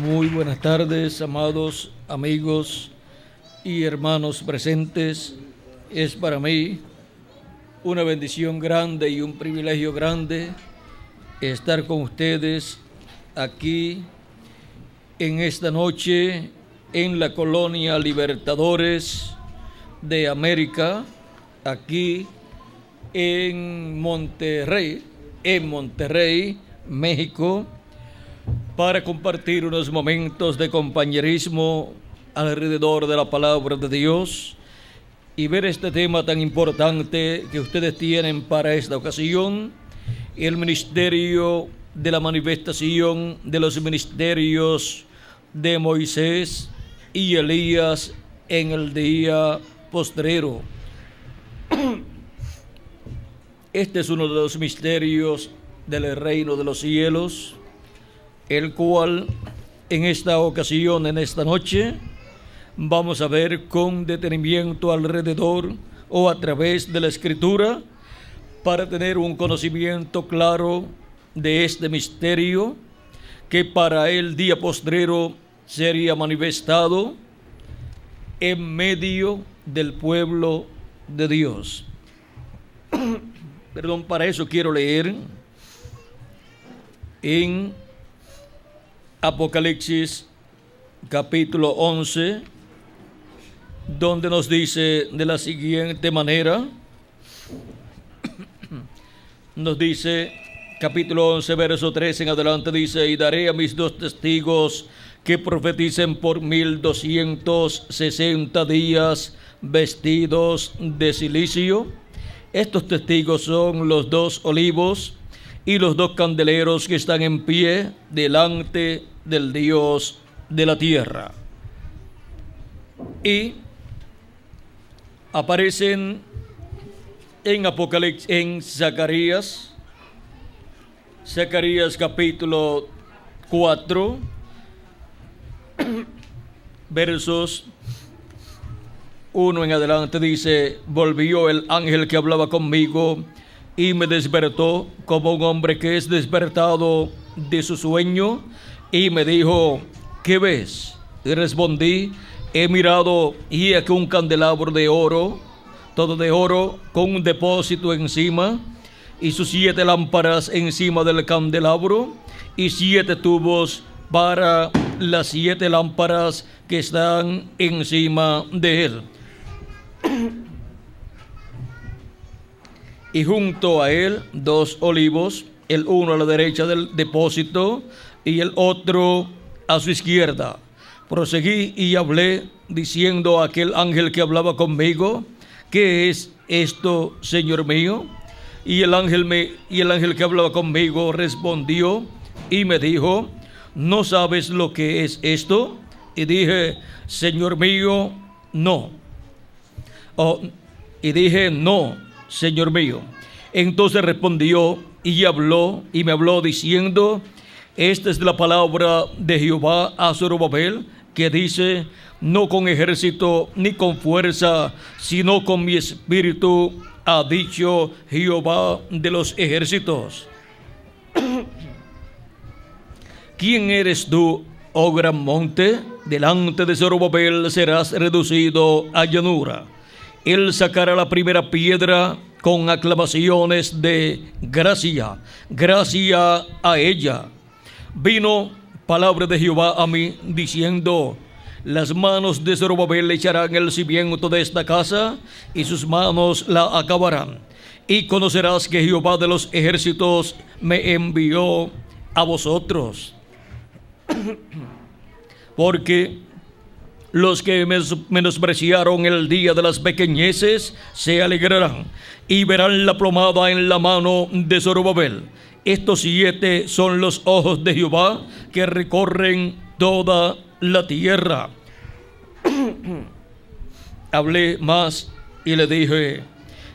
Muy buenas tardes, amados amigos y hermanos presentes. Es para mí una bendición grande y un privilegio grande estar con ustedes aquí en esta noche en la colonia Libertadores de América, aquí en Monterrey, México, para compartir unos momentos de compañerismo alrededor de la palabra de Dios y ver este tema tan importante que ustedes tienen para esta ocasión, el ministerio de la manifestación de los ministerios de Moisés y Elías en el día postrero. Este es uno de los misterios del reino de los cielos, el cual en esta ocasión, en esta noche, vamos a ver con detenimiento alrededor o a través de la Escritura para tener un conocimiento claro de este misterio que para el día postrero sería manifestado en medio del pueblo de Dios. Para eso quiero leer en Apocalipsis capítulo 11, donde nos dice de la siguiente manera, nos dice capítulo 11, verso 3 en adelante, dice: y daré a mis 2 testigos que profeticen por 1260 días vestidos de cilicio. Estos testigos son los 2 olivos y los 2 candeleros que están en pie delante del Dios de la tierra. Y aparecen en Apocalipsis, en Zacarías capítulo 4, versos 1 en adelante, dice: volvió el ángel que hablaba conmigo y me despertó como un hombre que es despertado de su sueño, y me dijo: ¿qué ves? Y respondí: he mirado, y aquí un candelabro de oro, todo de oro, con un depósito encima, y sus 7 lámparas encima del candelabro, y 7 tubos para las 7 lámparas que están encima de él. Y junto a él 2 olivos, el uno a la derecha del depósito y el otro a su izquierda. Proseguí y hablé diciendo a aquel ángel que hablaba conmigo: ¿qué es esto, Señor mío? Y el ángel que hablaba conmigo respondió y me dijo: ¿no sabes lo que es esto? Y dije: Señor mío, no. Y dije: no, Señor mío. Entonces respondió y me habló diciendo: esta es la palabra de Jehová a Zorobabel, que dice: no con ejército ni con fuerza, sino con mi espíritu, ha dicho Jehová de los ejércitos. ¿Quién eres tú, oh gran monte? Delante de Zorobabel serás reducido a llanura. Él sacará la primera piedra con aclamaciones de gracia, gracia a ella. Vino palabra de Jehová a mí diciendo: las manos de Zorobabel echarán el cimiento de esta casa, y sus manos la acabarán. Y conocerás que Jehová de los ejércitos me envió a vosotros. Porque los que menospreciaron el día de las pequeñeces se alegrarán y verán la plomada en la mano de Zorobabel. Estos 7 son los ojos de Jehová que recorren toda la tierra. Hablé más y le dije: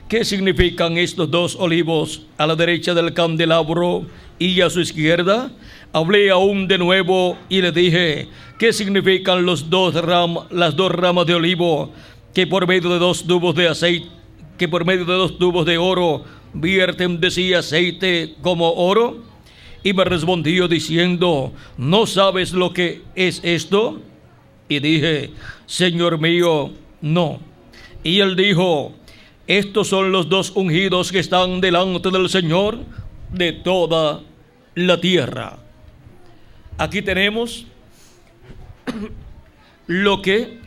¿qué significan estos 2 olivos a la derecha del candelabro y a su izquierda? Hablé aún de nuevo y le dije: ¿qué significan las 2 ramas de olivo que por medio de 2 tubos de aceite, que por medio de 2 tubos de oro vierten de sí aceite como oro? Y me respondió diciendo: ¿no sabes lo que es esto? Y dije: Señor mío, no. Y él dijo: estos son los dos ungidos que están delante del Señor de toda la tierra. Aquí tenemos lo que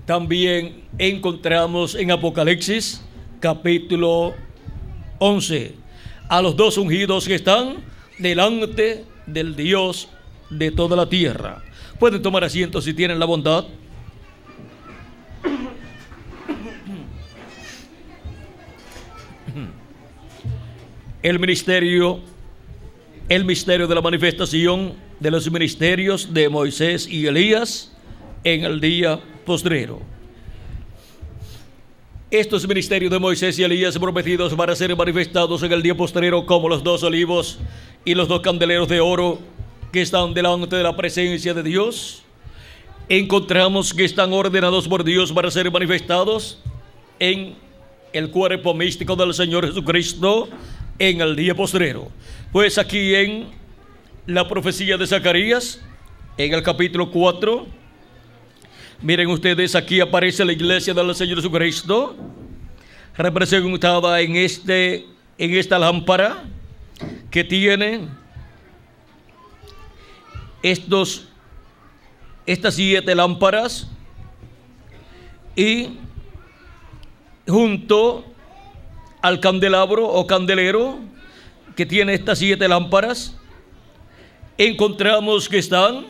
también encontramos en Apocalipsis capítulo 11. A los dos ungidos que están delante del Dios de toda la tierra. Pueden tomar asiento si tienen la bondad. El misterio de la manifestación de los ministerios de Moisés y Elías en el día postrero. Estos ministerios de Moisés y Elías prometidos van a ser manifestados en el día postrero como los dos olivos y los dos candeleros de oro que están delante de la presencia de Dios. Encontramos que están ordenados por Dios para ser manifestados en el cuerpo místico del Señor Jesucristo en el día postrero. Pues aquí en la profecía de Zacarías, en el capítulo 4, miren ustedes, aquí aparece la iglesia del Señor Jesucristo, representada en esta lámpara que tiene estas 7 lámparas, y junto al candelabro o candelero que tiene estas 7 lámparas, encontramos que están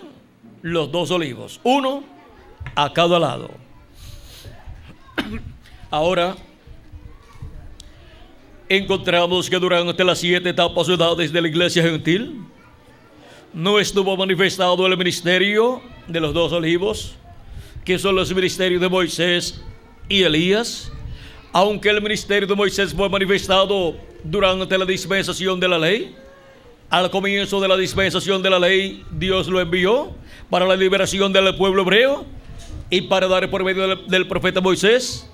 los dos olivos, uno a cada lado. Ahora encontramos que durante las 7 etapas o edades de la iglesia gentil no estuvo manifestado el ministerio de los dos olivos, que son los ministerios de Moisés y Elías, aunque el ministerio de Moisés fue manifestado durante la dispensación de la ley. Al comienzo de la dispensación de la ley, Dios lo envió para la liberación del pueblo hebreo y para dar por medio del profeta Moisés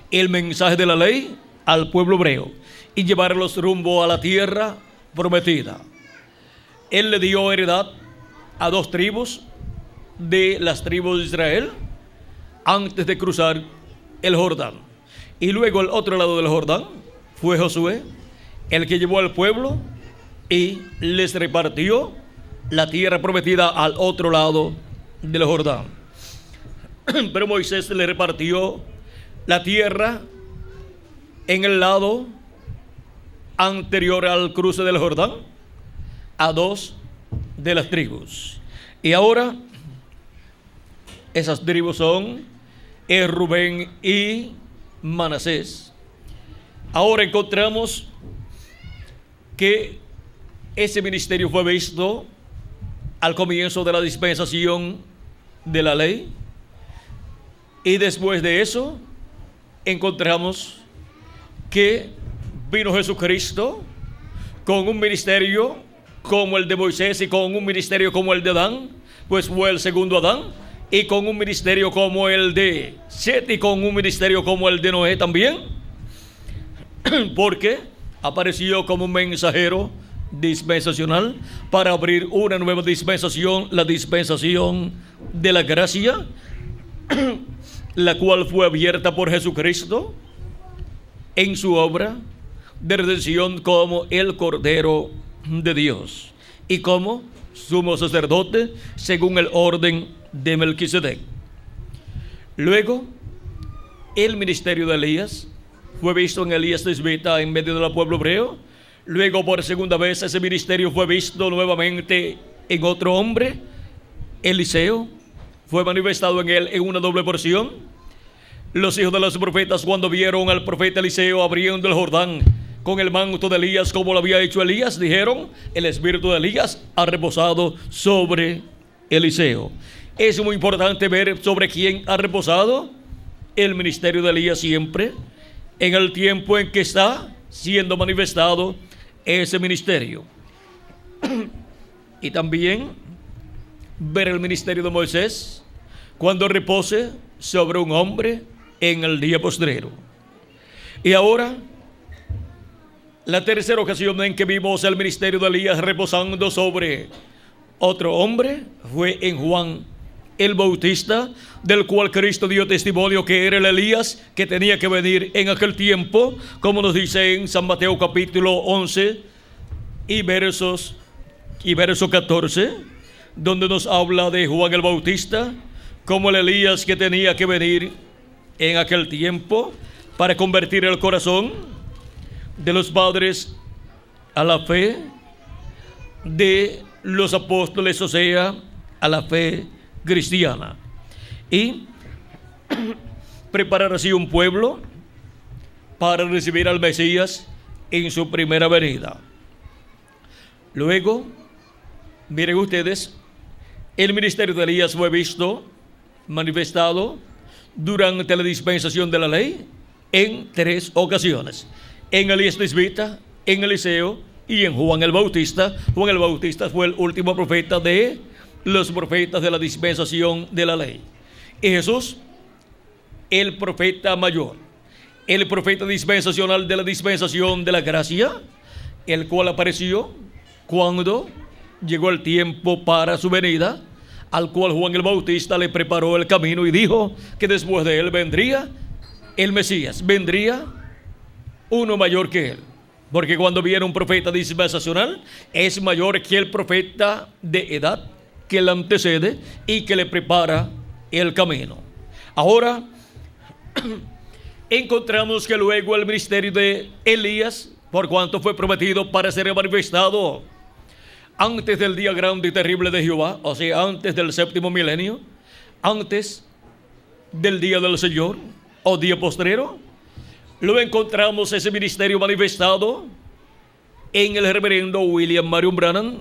el mensaje de la ley al pueblo hebreo y llevarlos rumbo a la tierra prometida. Él le dio heredad a 2 tribus de las tribus de Israel antes de cruzar el Jordán. Y luego al otro lado del Jordán fue Josué el que llevó al pueblo y les repartió la tierra prometida al otro lado del Jordán. Pero Moisés le repartió la tierra en el lado anterior al cruce del Jordán a 2 de las tribus. Y ahora esas tribus son Rubén y Manasés. Ahora encontramos que ese ministerio fue visto al comienzo de la dispensación de la ley, y después de eso encontramos que vino Jesucristo con un ministerio como el de Moisés y con un ministerio como el de Adán, pues fue el segundo Adán, y con un ministerio como el de Set y con un ministerio como el de Noé también, porque apareció como un mensajero dispensacional para abrir una nueva dispensación, la dispensación de la gracia, la cual fue abierta por Jesucristo en su obra de redención como el Cordero de Dios y como sumo sacerdote según el orden de Melquisedec. Luego, el ministerio de Elías fue visto en Elías Tisbita en medio del pueblo hebreo. Luego, por segunda vez, ese ministerio fue visto nuevamente en otro hombre, Eliseo. Fue manifestado en él en una doble porción. Los hijos de los profetas, cuando vieron al profeta Eliseo abriendo el Jordán con el manto de Elías, como lo había hecho Elías, dijeron: el espíritu de Elías ha reposado sobre Eliseo. Es muy importante ver sobre quién ha reposado el ministerio de Elías siempre, en el tiempo en que está siendo manifestado ese ministerio. Y también ver el ministerio de Moisés cuando repose sobre un hombre en el día postrero. Y ahora La tercera ocasión en que vimos el ministerio de Elías reposando sobre otro hombre fue en Juan el Bautista, del cual Cristo dio testimonio que era el Elías que tenía que venir en aquel tiempo, como nos dice en San Mateo capítulo 11 y verso 14, donde nos habla de Juan el Bautista como el Elías que tenía que venir en aquel tiempo para convertir el corazón de los padres a la fe de los apóstoles, o sea, a la fe cristiana, y preparar así un pueblo para recibir al Mesías en su primera venida. Luego, miren ustedes, el ministerio de Elías fue visto, manifestado durante la dispensación de la ley en 3 ocasiones: en Elías Tisbita, en Eliseo y en Juan el Bautista. Juan el Bautista fue el último profeta de los profetas de la dispensación de la ley. Y Jesús, el profeta mayor, el profeta dispensacional de la dispensación de la gracia, el cual apareció cuando llegó el tiempo para su venida, al cual Juan el Bautista le preparó el camino y dijo que después de él vendría el Mesías, vendría uno mayor que él, porque cuando viene un profeta dispensacional es mayor que el profeta de edad que le antecede y que le prepara el camino. Ahora encontramos que luego el ministerio de Elías, por cuanto fue prometido para ser manifestado antes del día grande y terrible de Jehová, o sea, antes del 7º milenio, antes del día del Señor o día postrero, lo encontramos ese ministerio manifestado en el reverendo William Marion Branham,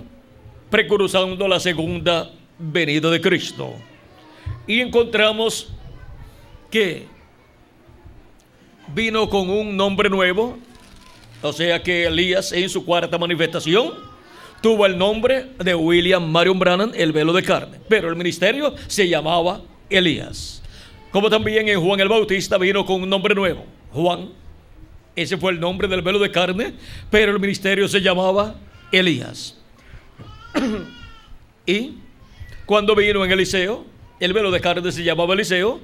precursando la segunda venida de Cristo. Y encontramos que vino con un nombre nuevo, o sea que Elías en su cuarta manifestación tuvo el nombre de William Marion Branham, el velo de carne, pero el ministerio se llamaba Elías. Como también en Juan el Bautista vino con un nombre nuevo, Juan, ese fue el nombre del velo de carne, pero el ministerio se llamaba Elías. Y cuando vino en Eliseo, el velo de carne se llamaba Eliseo,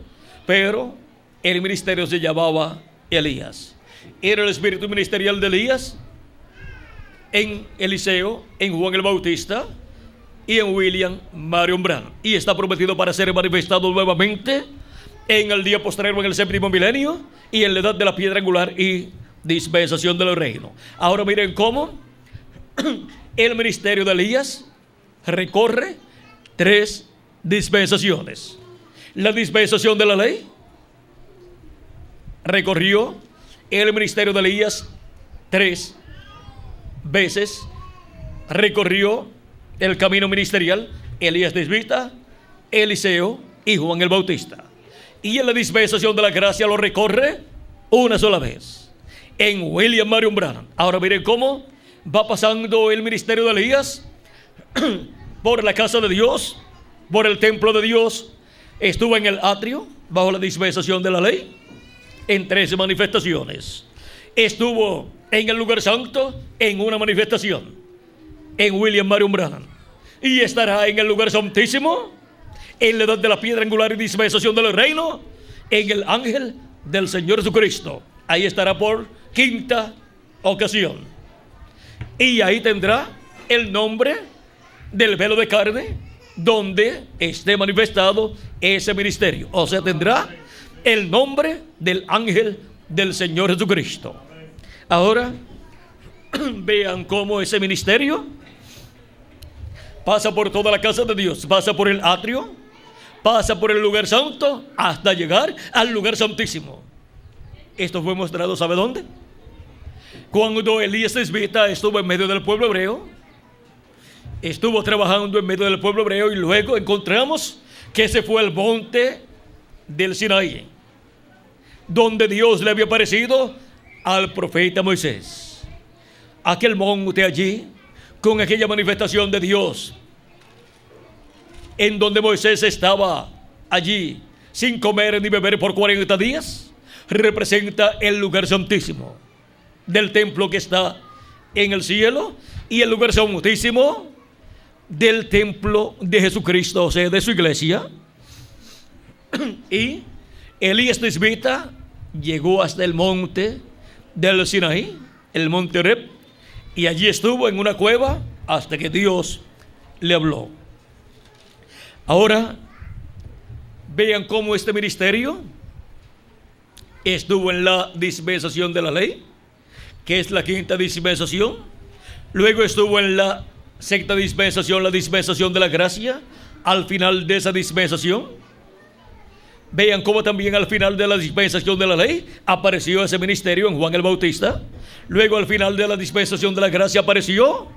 pero el ministerio se llamaba Elías. Era el espíritu ministerial de Elías en Eliseo, en Juan el Bautista y en William Marion Branham, y está prometido para ser manifestado nuevamente en el día postrero, en el 7º milenio y en la edad de la piedra angular y dispensación del reino. Ahora miren cómo el ministerio de Elías recorre 3 dispensaciones. La dispensación de la ley recorrió el ministerio de Elías 3 veces. Recorrió el camino ministerial Elías Tisbita, Eliseo y Juan el Bautista. Y en la dispensación de la gracia lo recorre una sola vez, en William Marion Branham. Ahora miren cómo va pasando el ministerio de Elías por la casa de Dios, por el templo de Dios. Estuvo en el atrio bajo la dispensación de la ley en 13 manifestaciones. Estuvo en el lugar santo en una manifestación, en William Marion Branham. Y estará en el lugar santísimo en la edad de la piedra angular y dispensación del reino, en el ángel del Señor Jesucristo. Ahí estará por 5ª ocasión. Y ahí tendrá el nombre del velo de carne donde esté manifestado ese ministerio. O sea, tendrá el nombre del ángel del Señor Jesucristo. Ahora vean cómo ese ministerio pasa por toda la casa de Dios, pasa por el atrio, pasa por el lugar santo hasta llegar al lugar santísimo. Esto fue mostrado, ¿sabe dónde? Cuando Elías Tisbita estuvo en medio del pueblo hebreo, estuvo trabajando en medio del pueblo hebreo, y luego encontramos que ese fue el monte del Sinaí, donde Dios le había aparecido al profeta Moisés. Aquel monte allí, con aquella manifestación de Dios, en donde Moisés estaba allí sin comer ni beber por 40 días, representa el lugar santísimo del templo que está en el cielo y el lugar santísimo del templo de Jesucristo, o sea, de su iglesia. Y Elías Tisbita llegó hasta el monte del Sinaí, el monte Horeb, y allí estuvo en una cueva hasta que Dios le habló. Ahora vean cómo este ministerio estuvo en la dispensación de la ley, que es la quinta dispensación. Luego estuvo en la sexta dispensación, la dispensación de la gracia. Al final de esa dispensación, vean cómo también al final de la dispensación de la ley apareció ese ministerio en Juan el Bautista. Luego al final de la dispensación de la gracia apareció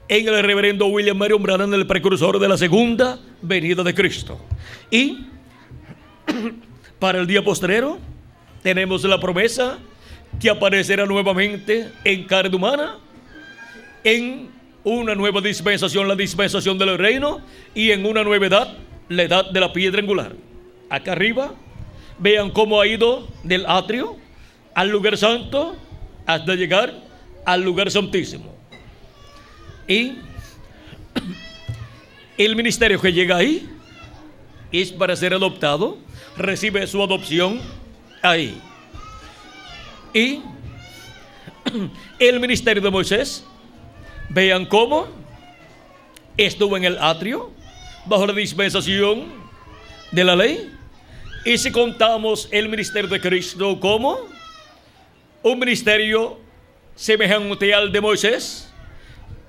en el reverendo William Marion Branham, el precursor de la segunda venida de Cristo. Y para el día postrero tenemos la promesa que aparecerá nuevamente en carne humana, en una nueva dispensación, la dispensación del reino, y en una nueva edad, la edad de la piedra angular. Acá arriba, vean cómo ha ido del atrio al lugar santo hasta llegar al lugar santísimo. Y el ministerio que llega ahí es para ser adoptado, recibe su adopción ahí. Y el ministerio de Moisés, vean cómo estuvo en el atrio bajo la dispensación de la ley. Y si contamos el ministerio de Cristo como un ministerio semejante al de Moisés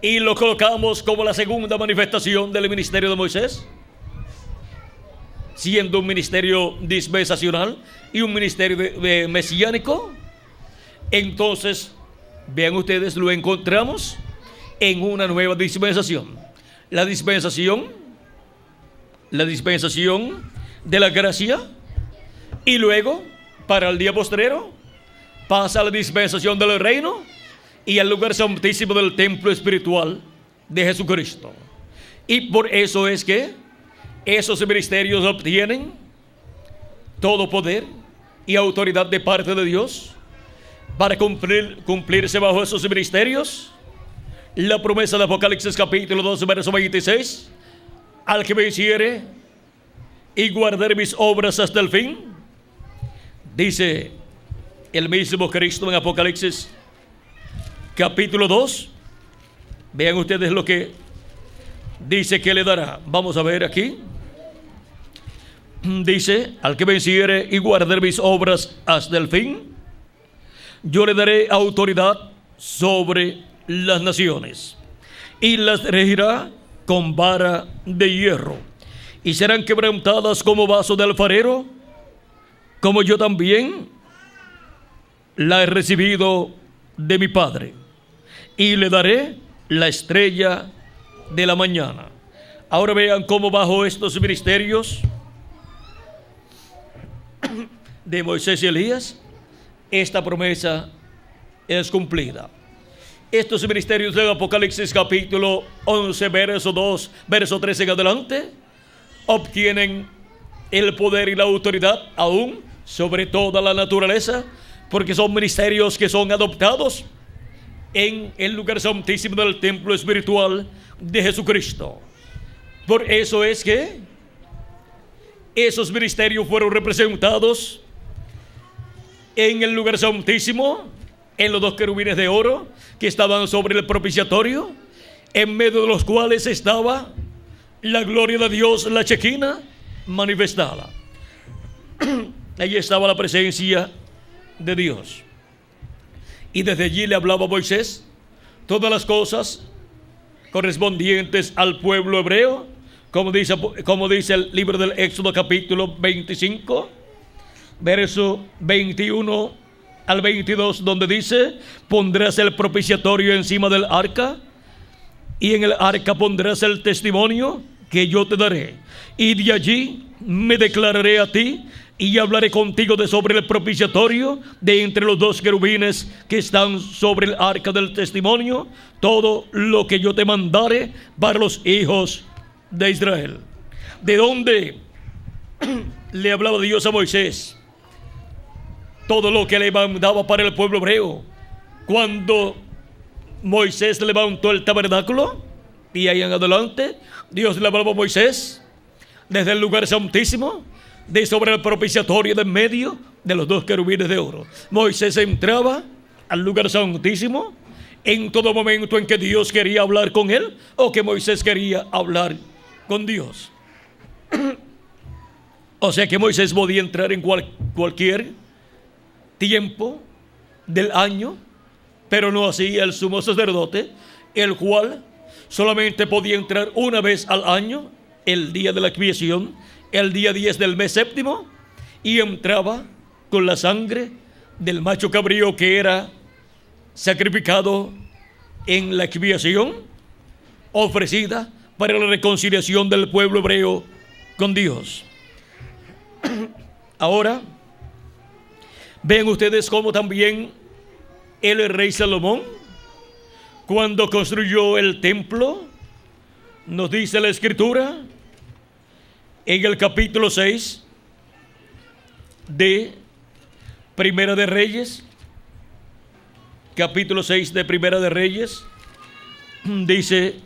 y lo colocamos como la segunda manifestación del ministerio de Moisés, siendo un ministerio dispensacional y un ministerio de mesiánico, entonces vean ustedes, lo encontramos en una nueva dispensación, la dispensación de la gracia. Y luego, para el día postrero, pasa a la dispensación del reino y al lugar santísimo del templo espiritual de Jesucristo. Y por eso es que esos ministerios obtienen todo poder y autoridad de parte de Dios para cumplirse bajo esos ministerios. La promesa de Apocalipsis capítulo 2, verso 26: al que venciere y guardar mis obras hasta el fin, dice el mismo Cristo en Apocalipsis capítulo 2. Vean ustedes lo que dice que le dará. Vamos a ver aquí. Dice: al que venciere y guardar mis obras hasta el fin, yo le daré autoridad sobre las naciones y las regirá con vara de hierro, y serán quebrantadas como vaso de alfarero, como yo también la he recibido de mi Padre, y le daré la estrella de la mañana. Ahora vean cómo bajo estos ministerios de Moisés y Elías, esta promesa es cumplida. Estos ministerios del Apocalipsis capítulo 11, verso 2, verso 13 en adelante, obtienen el poder y la autoridad aún sobre toda la naturaleza, porque son ministerios que son adoptados en el lugar santísimo del templo espiritual de Jesucristo. Por eso es que esos ministerios fueron representados en el lugar santísimo, en los dos querubines de oro que estaban sobre el propiciatorio, en medio de los cuales estaba la gloria de Dios, la Shekinah, manifestada. Allí estaba la presencia de Dios. Y desde allí le hablaba a Moisés todas las cosas correspondientes al pueblo hebreo, como dice el libro del Éxodo capítulo 25, verso 21 al 22, donde dice: pondrás el propiciatorio encima del arca, y en el arca pondrás el testimonio que yo te daré, y de allí me declararé a ti y hablaré contigo de sobre el propiciatorio, de entre los dos querubines que están sobre el arca del testimonio, todo lo que yo te mandare para los hijos de Israel. ¿De dónde le hablaba Dios a Moisés? Todo lo que le mandaba para el pueblo hebreo, cuando Moisés levantó el tabernáculo y ahí en adelante Dios le hablaba a Moisés desde el lugar santísimo, de sobre el propiciatorio de en medio de los dos querubines de oro. Moisés entraba al lugar santísimo en todo momento en que Dios quería hablar con él o que Moisés quería hablar con Dios. O sea que Moisés podía entrar en cualquier tiempo del año, pero no así el sumo sacerdote, el cual solamente podía entrar una vez al año, el día de la expiación, el día 10 del mes séptimo, y entraba con la sangre del macho cabrío que era sacrificado en la expiación, ofrecida para la reconciliación del pueblo hebreo con Dios. Ahora, ven ustedes cómo también el rey Salomón, cuando construyó el templo, nos dice la Escritura en el capítulo 6 de Primera de Reyes, capítulo 6 de Primera de Reyes, dice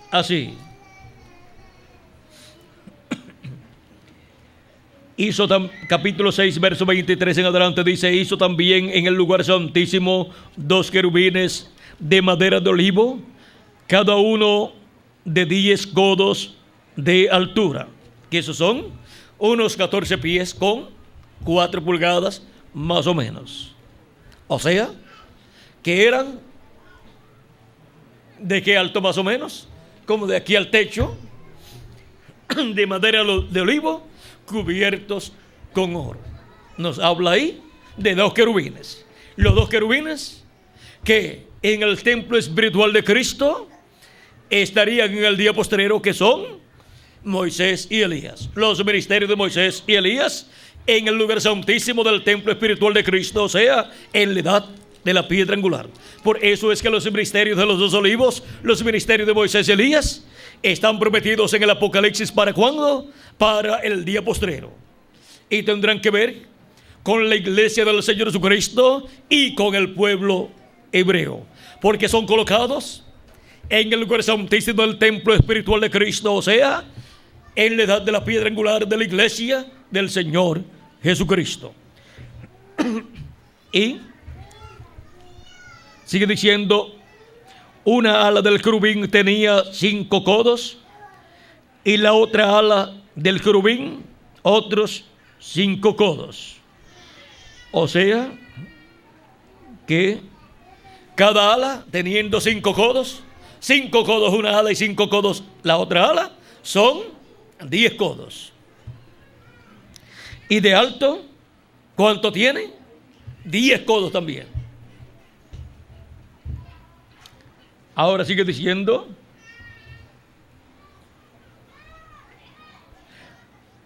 así: capítulo 6, verso 23 en adelante, dice: hizo también en el lugar santísimo 2 querubines de madera de olivo, cada uno de 10 codos de altura, que esos son unos 14 pies con 4 pulgadas más o menos. O sea, que eran, ¿de qué alto más o menos? Como de aquí al techo, de madera de olivo, cubiertos con oro. Nos habla ahí de 2 querubines. Los 2 querubines que en el templo espiritual de Cristo estarían en el día postrero, que son Moisés y Elías. Los ministerios de Moisés y Elías en el lugar santísimo del templo espiritual de Cristo, o sea, en la edad de la piedra angular. Por eso es que los ministerios de los 2 olivos, los ministerios de Moisés y Elías, están prometidos en el Apocalipsis. ¿Para cuándo? Para el día postrero. Y tendrán que ver con la iglesia del Señor Jesucristo y con el pueblo hebreo, porque son colocados en el lugar santísimo del templo espiritual de Cristo, o sea, en la edad de la piedra angular de la iglesia del Señor Jesucristo. Y sigue diciendo: una ala del querubín tenía 5 codos y la otra ala del querubín otros 5 codos. O sea que cada ala teniendo 5 codos, 5 codos una ala y 5 codos la otra ala, son 10 codos. Y de alto, ¿cuánto tiene? 10 codos también. Ahora sigue diciendo: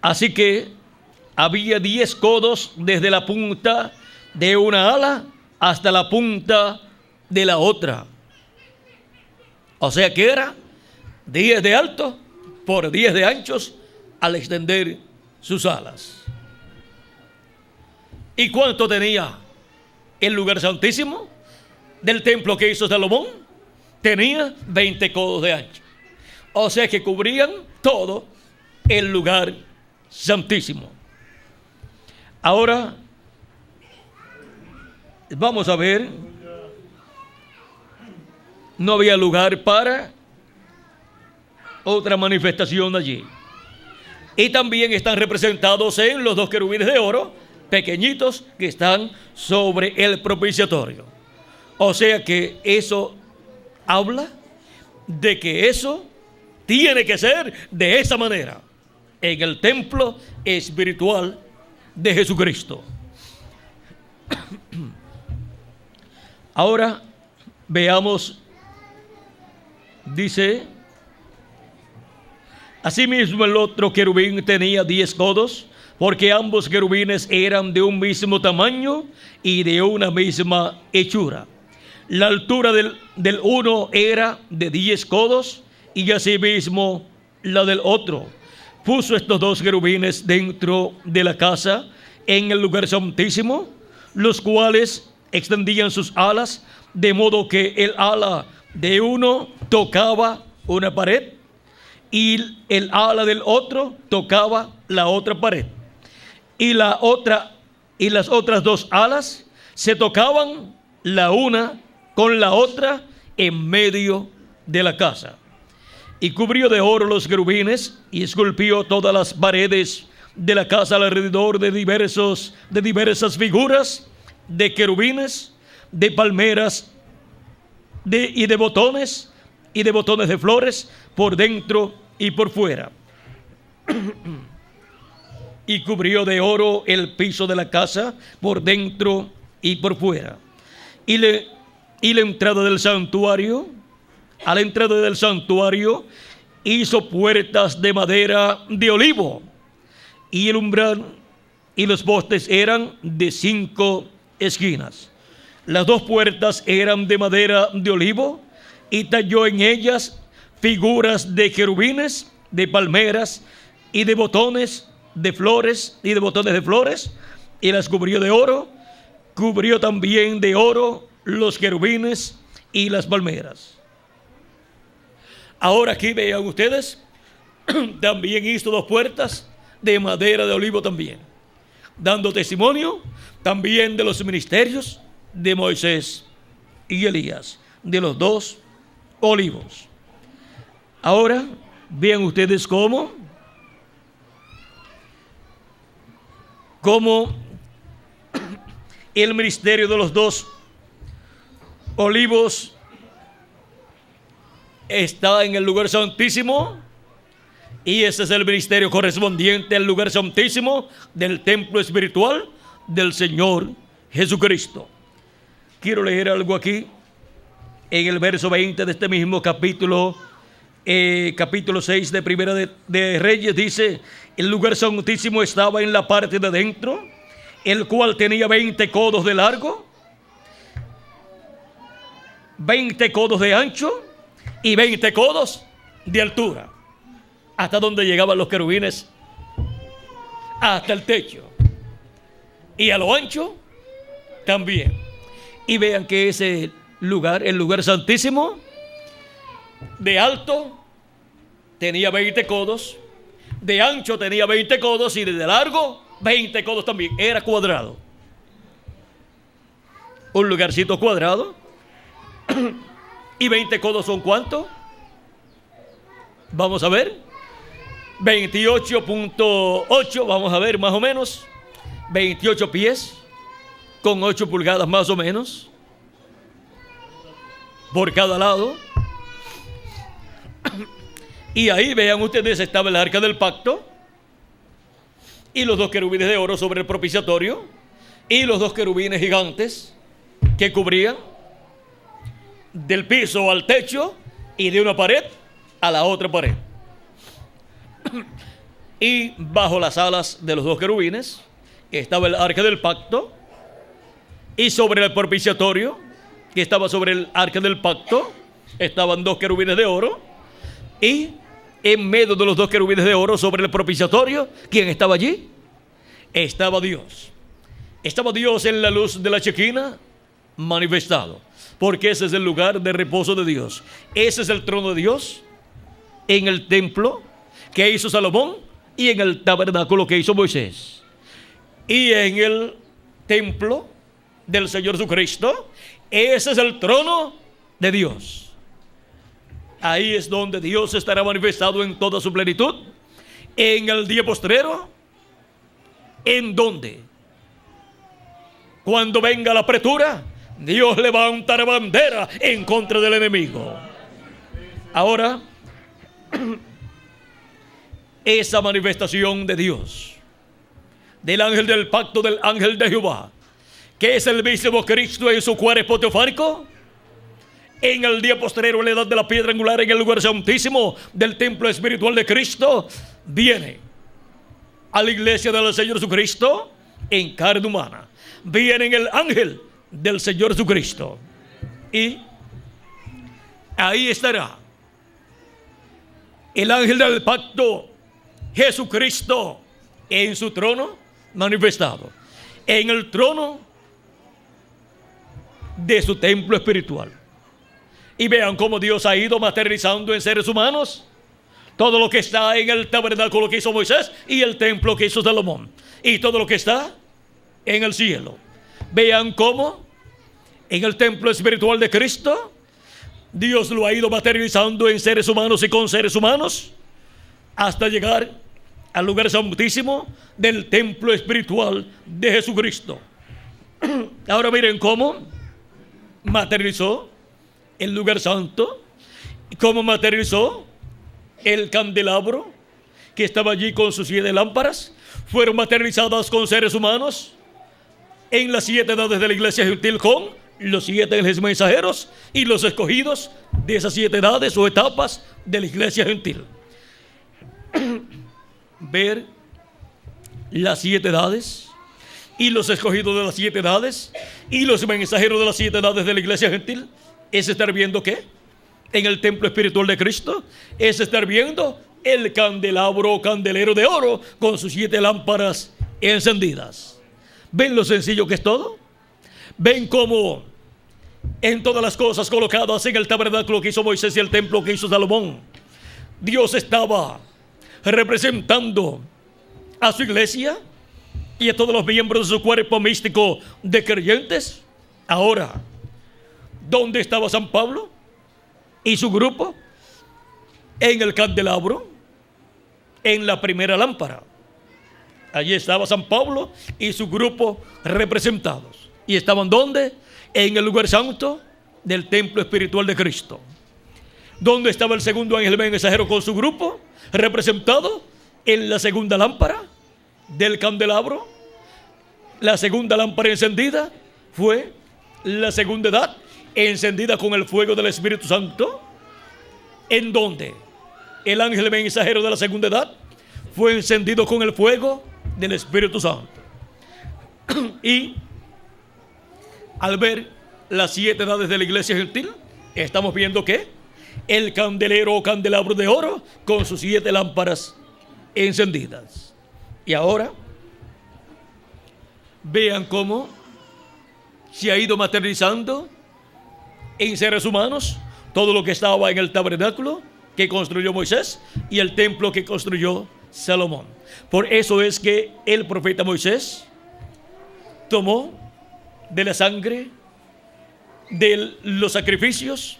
así que había 10 codos desde la punta de una ala hasta la punta de la otra. O sea que era 10 de alto por 10 de anchos al extender sus alas. ¿Y cuánto tenía el lugar santísimo del templo que hizo Salomón? Tenía 20 codos de ancho. O sea que cubrían todo el lugar santísimo. Ahora vamos a ver. No había lugar para otra manifestación allí. Y también están representados en los 2 querubines de oro, pequeñitos, que están sobre el propiciatorio. O sea que eso habla de que eso tiene que ser de esa manera en el templo espiritual de Jesucristo. Ahora veamos. Dice: asimismo el otro querubín tenía 10 codos, porque ambos querubines eran de un mismo tamaño y de una misma hechura. La altura del uno era de 10 codos y asimismo la del otro. Puso estos 2 querubines dentro de la casa en el lugar santísimo, los cuales extendían sus alas de modo que el ala de uno tocaba una pared y el ala del otro tocaba la otra pared. Y las otras dos alas se tocaban la una con la otra en medio de la casa. Y cubrió de oro los querubines y esculpió todas las paredes de la casa alrededor de diversas figuras de querubines, de palmeras y de botones de flores por dentro y por fuera. Y cubrió de oro el piso de la casa por dentro y por fuera. Y la entrada del santuario, a la entrada del santuario hizo puertas de madera de olivo, y el umbral y los postes eran de 5 esquinas. Las 2 puertas eran de madera de olivo, y talló en ellas figuras de querubines, de palmeras y de botones de flores y las cubrió de oro. Cubrió también de oro los querubines y las palmeras. Ahora aquí vean ustedes, también hizo 2 puertas de madera de olivo también, dando testimonio también de los ministerios de Moisés y Elías, de los 2 olivos. Ahora vean ustedes cómo el ministerio de los 2 olivos está en el lugar santísimo, y ese es el ministerio correspondiente al lugar santísimo del templo espiritual del Señor Jesucristo. Quiero leer algo aquí en el verso 20 de este mismo capítulo 6 de Primera de Reyes. Dice: el lugar santísimo estaba en la parte de adentro, el cual tenía 20 codos de largo, 20 codos de ancho y 20 codos de altura, hasta donde llegaban los querubines, hasta el techo, y a lo ancho también. Y vean que ese lugar, el lugar santísimo, de alto tenía 20 codos, de ancho tenía 20 codos y de largo 20 codos también. Era cuadrado, un lugarcito cuadrado. ¿Y 20 codos son cuánto? Vamos a ver. 28.8, vamos a ver, más o menos 28 pies con 8 pulgadas más o menos por cada lado. Y ahí vean ustedes, estaba el arca del pacto y los 2 querubines de oro sobre el propiciatorio y los 2 querubines gigantes que cubrían del piso al techo y de una pared a la otra pared. Y bajo las alas de los 2 querubines estaba el arca del pacto, y sobre el propiciatorio que estaba sobre el arca del pacto estaban 2 querubines de oro, y en medio de los 2 querubines de oro sobre el propiciatorio, ¿quién estaba allí? Estaba Dios. Estaba Dios en la luz de la chequina manifestado, porque ese es el lugar de reposo de Dios. Ese es el trono de Dios en el templo que hizo Salomón y en el tabernáculo que hizo Moisés. Y en el templo del Señor Jesucristo, ese es el trono de Dios. Ahí es donde Dios estará manifestado en toda su plenitud en el día postrero, en donde cuando venga la apretura, Dios levantará bandera en contra del enemigo. Ahora, esa manifestación de Dios, del ángel del pacto, del ángel de Jehová, que es el mismo Cristo en su cuerpo teofánico, en el día postrero, en la edad de la piedra angular, en el lugar santísimo del templo espiritual de Cristo, viene a la iglesia del Señor Jesucristo en carne humana. Viene en el ángel del Señor Jesucristo, y ahí estará el ángel del pacto, Jesucristo, en su trono manifestado, en el trono de su templo espiritual. Y vean cómo Dios ha ido materializando en seres humanos todo lo que está en el tabernáculo que hizo Moisés y el templo que hizo Salomón, y todo lo que está en el cielo. Vean cómo en el templo espiritual de Cristo Dios lo ha ido materializando en seres humanos y con seres humanos hasta llegar al lugar santísimo del templo espiritual de Jesucristo. Ahora miren cómo materializó el lugar santo, cómo materializó el candelabro que estaba allí con sus 7 lámparas. Fueron materializadas con seres humanos en las 7 edades de la iglesia gentil, con los 7 ángeles mensajeros y los escogidos de esas 7 edades o etapas de la iglesia gentil. Ver las 7 edades y los escogidos de las 7 edades y los mensajeros de las 7 edades de la iglesia gentil es estar viendo ¿qué? En el templo espiritual de Cristo es estar viendo el candelabro o candelero de oro con sus 7 lámparas encendidas. ¿Ven lo sencillo que es todo? ¿Ven cómo en todas las cosas colocadas en el tabernáculo que hizo Moisés y el templo que hizo Salomón, Dios estaba representando a su iglesia y a todos los miembros de su cuerpo místico de creyentes? Ahora, ¿dónde estaba San Pablo y su grupo? En el candelabro, en la primera lámpara. Allí estaba San Pablo y su grupo representados. ¿Y estaban dónde? En el lugar santo del templo espiritual de Cristo. ¿Dónde estaba el segundo ángel mensajero con su grupo? Representado en la segunda lámpara del candelabro. La segunda lámpara encendida fue la segunda edad, encendida con el fuego del Espíritu Santo. ¿En dónde? El ángel mensajero de la segunda edad fue encendido con el fuego del Espíritu Santo. Y al ver las 7 edades de la iglesia gentil, estamos viendo que el candelero o candelabro de oro con sus 7 lámparas encendidas. Y ahora vean cómo se ha ido materializando en seres humanos todo lo que estaba en el tabernáculo que construyó Moisés y el templo que construyó Salomón. Por eso es que el profeta Moisés tomó de la sangre de los sacrificios,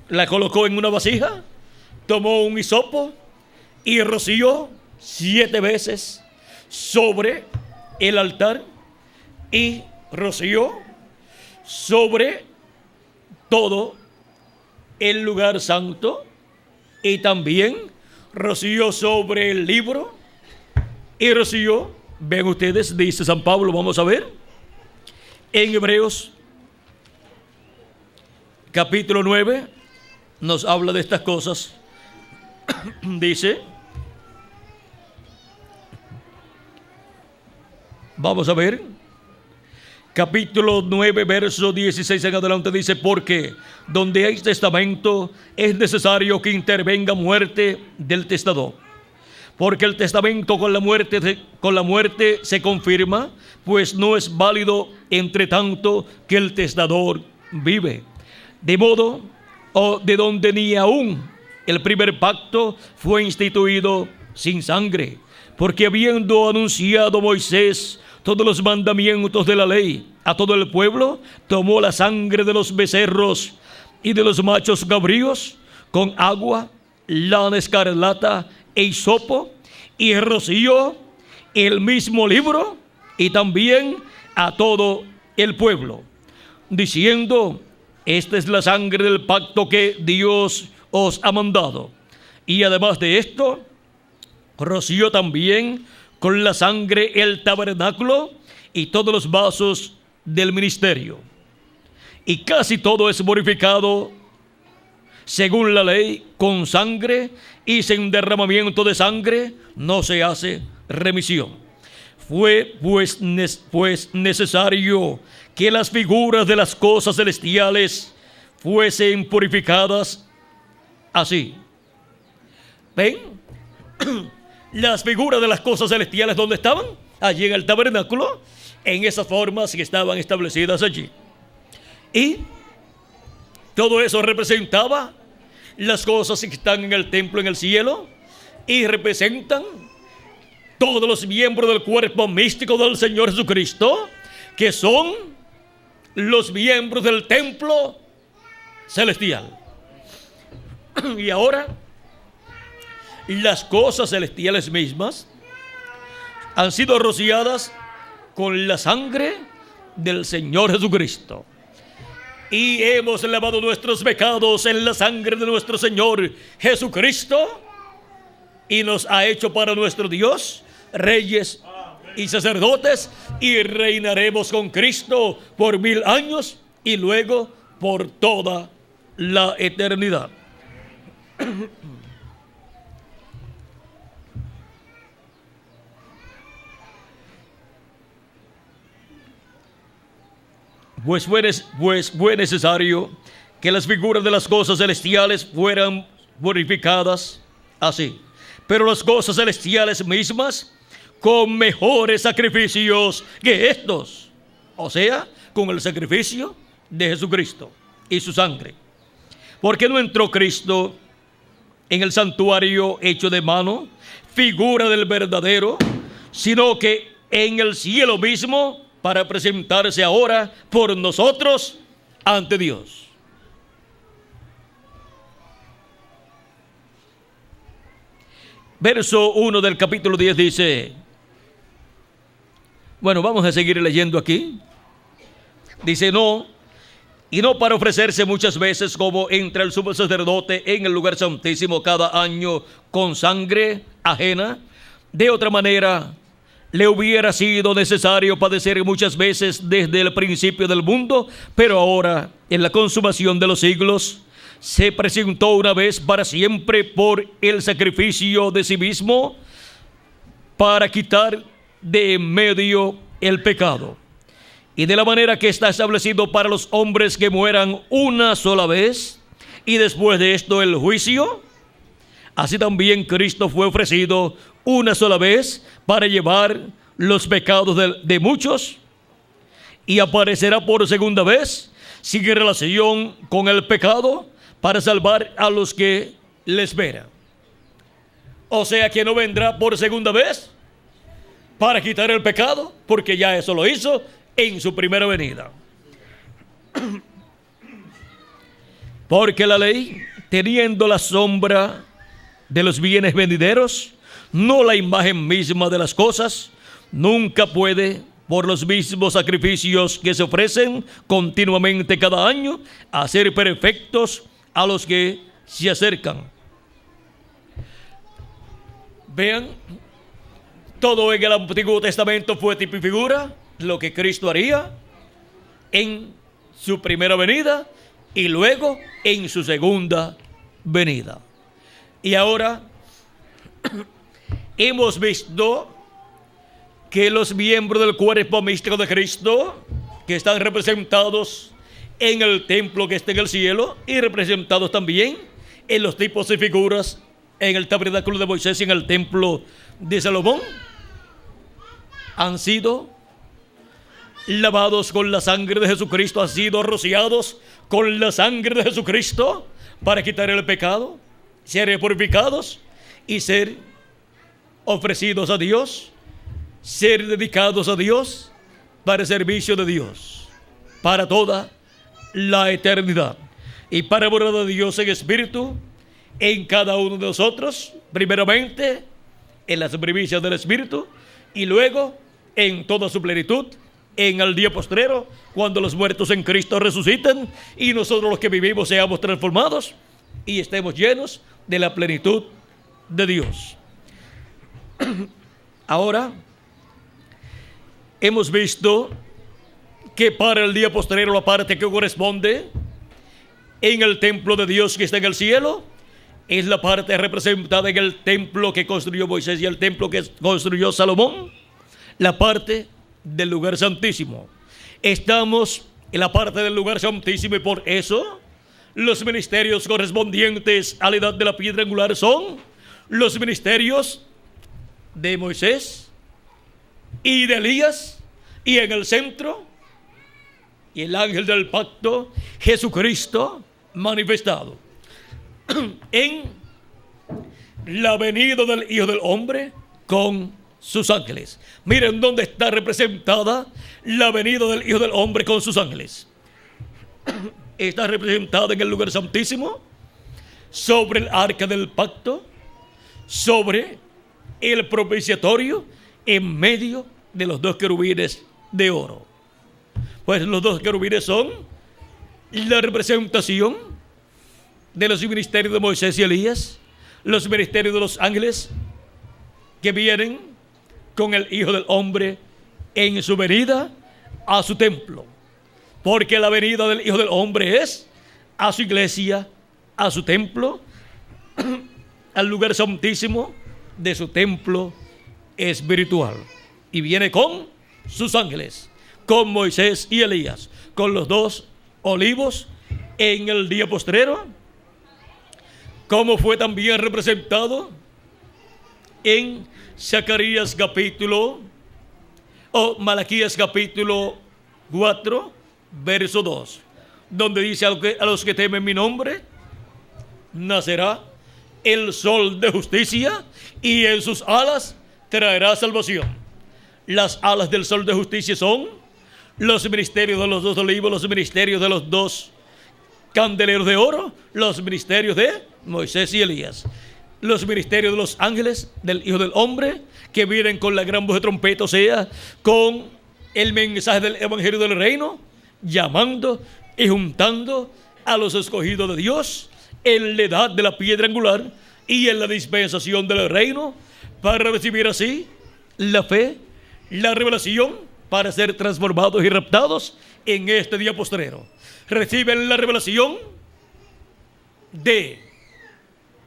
la colocó en una vasija, tomó un hisopo y roció 7 veces sobre el altar y roció sobre todo el lugar santo, y también roció sobre el libro y roció, ven ustedes, dice San Pablo, vamos a ver en Hebreos capítulo 9 nos habla de estas cosas. Dice, vamos a ver, capítulo 9, verso 16 en adelante, dice: porque donde hay testamento es necesario que intervenga muerte del testador, porque el testamento con la muerte se confirma, pues no es válido entre tanto que el testador vive. De modo, de donde ni aún el primer pacto fue instituido sin sangre, porque habiendo anunciado Moisés todos los mandamientos de la ley a todo el pueblo, tomó la sangre de los becerros y de los machos cabríos con agua, lana escarlata e hisopo, y roció el mismo libro y también a todo el pueblo, diciendo: esta es la sangre del pacto que Dios os ha mandado. Y además de esto, roció también con la sangre el tabernáculo y todos los vasos del ministerio. Y casi todo es purificado según la ley con sangre, y sin derramamiento de sangre no se hace remisión. Fue pues necesario que las figuras de las cosas celestiales fuesen purificadas así. ¿Ven? Las figuras de las cosas celestiales, ¿dónde estaban? Allí en el tabernáculo, en esas formas que estaban establecidas allí. Y todo eso representaba las cosas que están en el templo en el cielo y representan todos los miembros del cuerpo místico del Señor Jesucristo, que son los miembros del templo celestial. Y ahora, las cosas celestiales mismas han sido rociadas con la sangre del Señor Jesucristo. Y hemos lavado nuestros pecados en la sangre de nuestro Señor Jesucristo, y nos ha hecho para nuestro Dios reyes y sacerdotes, y reinaremos con Cristo por 1000 años y luego por toda la eternidad. Pues fue necesario que las figuras de las cosas celestiales fueran purificadas así, pero las cosas celestiales mismas con mejores sacrificios que estos, o sea, con el sacrificio de Jesucristo y su sangre. Porque no entró Cristo en el santuario hecho de mano, figura del verdadero, sino que en el cielo mismo, para presentarse ahora por nosotros ante Dios. Verso 1 del capítulo 10 dice, bueno, vamos a seguir leyendo aquí. Dice, no para ofrecerse muchas veces como entra el sumo sacerdote en el lugar santísimo cada año con sangre ajena. De otra manera, le hubiera sido necesario padecer muchas veces desde el principio del mundo, pero ahora, en la consumación de los siglos, se presentó una vez para siempre por el sacrificio de sí mismo para quitar de en medio el pecado. Y de la manera que está establecido para los hombres que mueran una sola vez, y después de esto el juicio, así también Cristo fue ofrecido una sola vez para llevar los pecados de muchos, y aparecerá por segunda vez sin relación con el pecado para salvar a los que le esperan. O sea que no vendrá por segunda vez para quitar el pecado, porque ya eso lo hizo en su primera venida. Porque la ley, teniendo la sombra de los bienes venideros, no la imagen misma de las cosas, nunca puede, por los mismos sacrificios que se ofrecen continuamente cada año, hacer perfectos a los que se acercan. Vean, todo en el Antiguo Testamento fue tipo y figura lo que Cristo haría en su primera venida y luego en su segunda venida. Y ahora hemos visto que los miembros del cuerpo místico de Cristo, que están representados en el templo que está en el cielo y representados también en los tipos y figuras en el tabernáculo de Moisés y en el templo de Salomón, han sido lavados con la sangre de Jesucristo, han sido rociados con la sangre de Jesucristo para quitar el pecado, ser purificados y ser ofrecidos a Dios, ser dedicados a Dios para el servicio de Dios para toda la eternidad, y para morar de Dios en espíritu en cada uno de nosotros, primeramente en las primicias del espíritu y luego en toda su plenitud en el día postrero, cuando los muertos en Cristo resuciten y nosotros los que vivimos seamos transformados y estemos llenos de la plenitud de Dios. Ahora hemos visto que para el día postrero la parte que corresponde en el templo de Dios que está en el cielo es la parte representada en el templo que construyó Moisés y el templo que construyó Salomón, la parte del lugar santísimo. Estamos en la parte del lugar santísimo y por eso los ministerios correspondientes a la edad de la piedra angular son los ministerios de Moisés y de Elías, y en el centro y el ángel del pacto, Jesucristo manifestado en la venida del Hijo del Hombre con sus ángeles. Miren dónde está representada la venida del Hijo del Hombre con sus ángeles. Está representada en el lugar santísimo, sobre el arca del pacto, sobre el propiciatorio, en medio de los dos querubines de oro. Pues los dos querubines son la representación de los ministerios de Moisés y Elías, los ministerios de los ángeles que vienen con el Hijo del Hombre en su venida a su templo. Porque la venida del Hijo del Hombre es a su iglesia, a su templo, al lugar santísimo de su templo espiritual. Y viene con sus ángeles, con Moisés y Elías, con los dos olivos en el día postrero, como fue también representado en Zacarías capítulo, o Malaquías capítulo 4, verso 2, donde dice: a los que temen mi nombre, nacerá el sol de justicia, y en sus alas traerá salvación. Las alas del sol de justicia son los ministerios de los dos olivos, los ministerios de los dos candeleros de oro, los ministerios de Moisés y Elías, los ministerios de los ángeles del Hijo del Hombre, que vienen con la gran voz de trompeta, o sea, con el mensaje del evangelio del reino, llamando y juntando a los escogidos de Dios en la edad de la piedra angular y en la dispensación del reino, para recibir así la fe, la revelación, para ser transformados y raptados en este día postrero. Reciben la revelación de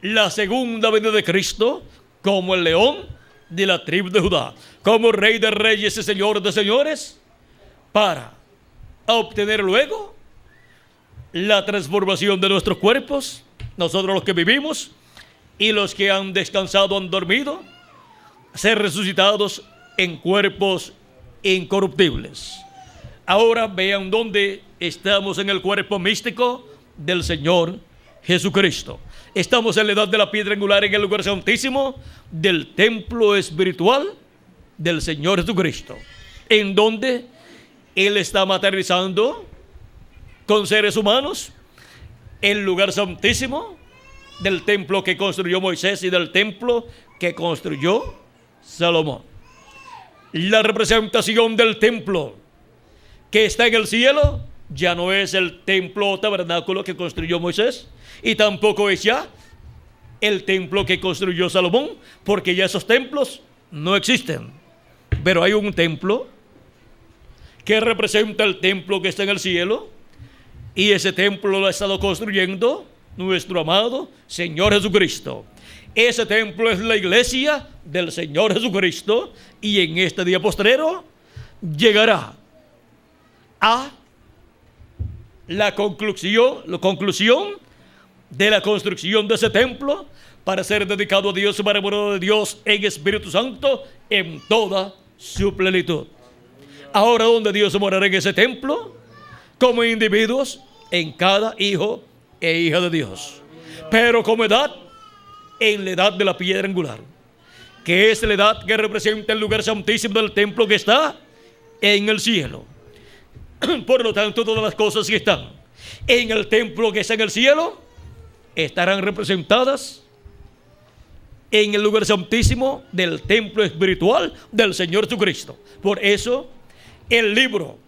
la segunda venida de Cristo como el león de la tribu de Judá, como Rey de reyes y Señor de señores, para obtener luego la transformación de nuestros cuerpos, nosotros los que vivimos y los que han descansado, han dormido, ser resucitados en cuerpos incorruptibles. Ahora vean dónde estamos: en el cuerpo místico del Señor Jesucristo. Estamos en la edad de la piedra angular, en el lugar santísimo del templo espiritual del Señor Jesucristo, en donde Él está materializando con seres humanos el lugar santísimo del templo que construyó Moisés y del templo que construyó Salomón. La representación del templo que está en el cielo ya no es el templo o tabernáculo que construyó Moisés, y tampoco es ya el templo que construyó Salomón, porque ya esos templos no existen. Pero hay un templo que representa el templo que está en el cielo, y ese templo lo ha estado construyendo nuestro amado Señor Jesucristo. Ese templo es la iglesia del Señor Jesucristo, y en este día postrero llegará a la conclusión de la construcción de ese templo, para ser dedicado a Dios, para morar de Dios en Espíritu Santo en toda su plenitud. Ahora, ¿dónde Dios morará en ese templo? Como individuos, en cada hijo e hija de Dios. Pero como edad, en la edad de la piedra angular, que es la edad que representa el lugar santísimo del templo que está en el cielo. Por lo tanto, todas las cosas que están en el templo que está en el cielo estarán representadas en el lugar santísimo del templo espiritual del Señor Jesucristo. Por eso, el libro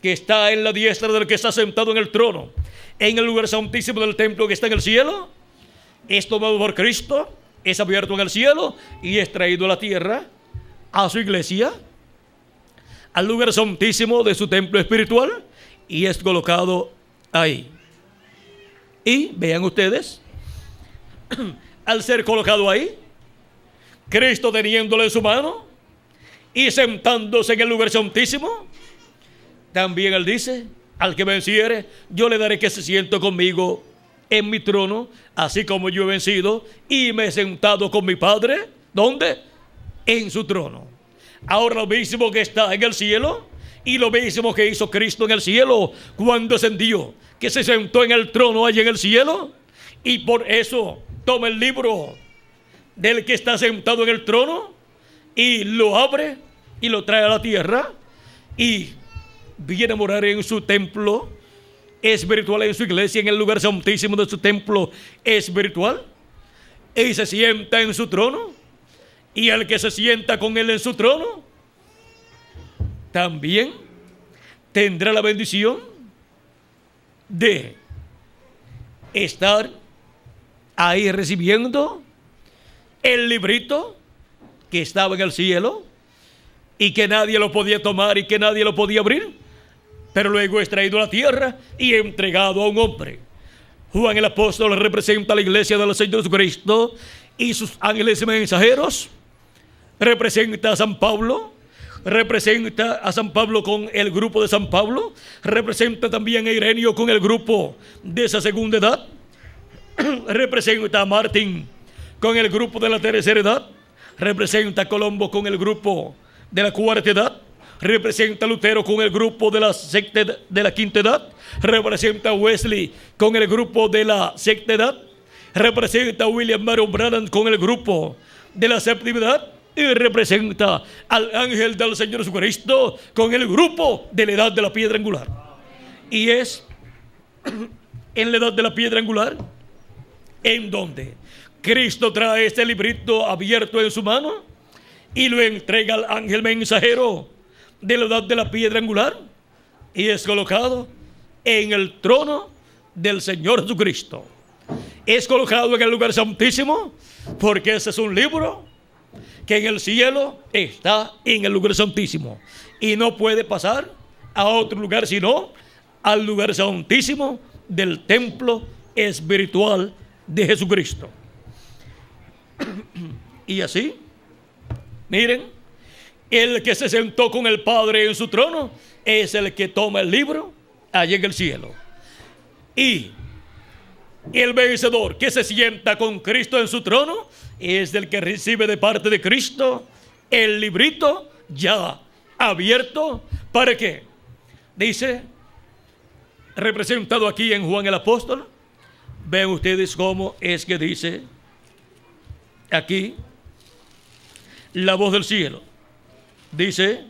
que está en la diestra del que está sentado en el trono, en el lugar santísimo del templo que está en el cielo, es tomado por Cristo, es abierto en el cielo y es traído a la tierra, a su iglesia, al lugar santísimo de su templo espiritual, y es colocado ahí. Y vean ustedes, al ser colocado ahí, Cristo teniéndolo en su mano y sentándose en el lugar santísimo, también Él dice: al que venciere, yo le daré que se siente conmigo en mi trono, así como yo he vencido y me he sentado con mi Padre. ¿Dónde? En su trono. Ahora, lo mismo que está en el cielo Y lo mismo que hizo Cristo en el cielo cuando ascendió, que se sentó en el trono allá en el cielo, y por eso toma el libro del que está sentado en el trono y lo abre y lo trae a la tierra y viene a morar en su templo espiritual, en su iglesia, en el lugar santísimo de su templo espiritual, y se sienta en su trono, y el que se sienta con él en su trono también tendrá la bendición de estar ahí recibiendo el librito que estaba en el cielo y que nadie lo podía tomar y que nadie lo podía abrir, pero luego es traído a la tierra y entregado a un hombre. Juan el apóstol representa a la iglesia del Señor Jesucristo y sus ángeles mensajeros. Representa a San Pablo, representa a San Pablo con el grupo de San Pablo, representa también a Ireneo con el grupo de esa segunda edad, representa a Martín con el grupo de la tercera edad, representa a Colombo con el grupo de la cuarta edad, representa a Lutero con el grupo de la quinta edad, representa a Wesley con el grupo de la sexta edad, representa a William Marion Branham con el grupo de la séptima edad, y representa al ángel del Señor Jesucristo con el grupo de la edad de la piedra angular. Y es en la edad de la piedra angular en donde Cristo trae este librito abierto en su mano y lo entrega al ángel mensajero de la edad de la piedra angular, y es colocado en el trono del Señor Jesucristo. Es colocado en el lugar santísimo, porque ese es un libro que en el cielo está en el lugar santísimo y no puede pasar a otro lugar sino al lugar santísimo del templo espiritual de Jesucristo. Y así, miren, el que se sentó con el Padre en su trono es el que toma el libro allá en el cielo. Y el vencedor que se sienta con Cristo en su trono es el que recibe de parte de Cristo el librito ya abierto. ¿Para qué? Dice, representado aquí en Juan el apóstol. Ven ustedes cómo es que dice aquí la voz del cielo. Dice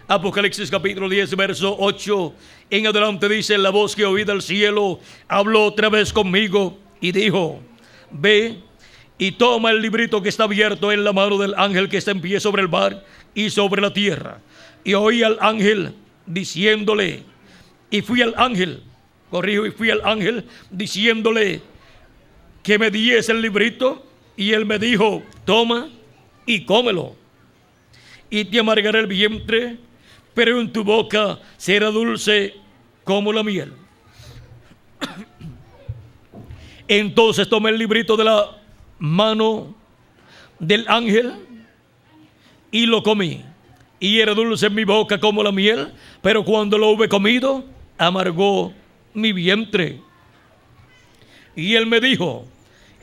Apocalipsis capítulo 10 verso 8 en adelante, dice: la voz que oí del cielo habló otra vez conmigo y dijo: ve y toma el librito que está abierto en la mano del ángel que está en pie sobre el mar y sobre la tierra. Y oí al ángel diciéndole, y fui al ángel diciéndole que me diese el librito, y él me dijo: toma y cómelo, y te amargará el vientre, pero en tu boca será dulce como la miel. Entonces tomé el librito de la mano del ángel y lo comí, y era dulce en mi boca como la miel, pero cuando lo hube comido, amargó mi vientre. Y él me dijo: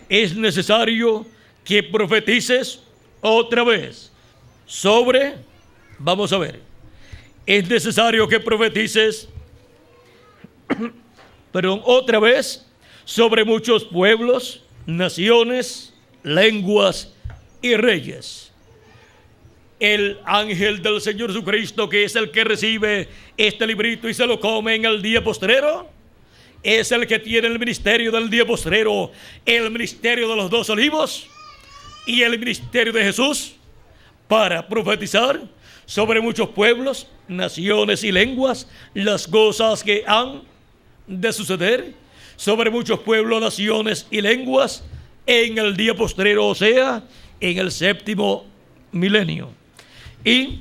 es necesario que profetices otra vez sobre, vamos a ver, es necesario que profetices, otra vez sobre muchos pueblos, naciones, lenguas y reyes. El ángel del Señor Jesucristo, que es el que recibe este librito y se lo come en el día postrero, es el que tiene el ministerio del día postrero, el ministerio de los 2 olivos y el ministerio de Jesús, para profetizar sobre muchos pueblos, naciones y lenguas las cosas que han de suceder sobre muchos pueblos, naciones y lenguas en el día postrero, o sea, en el 7º milenio. Y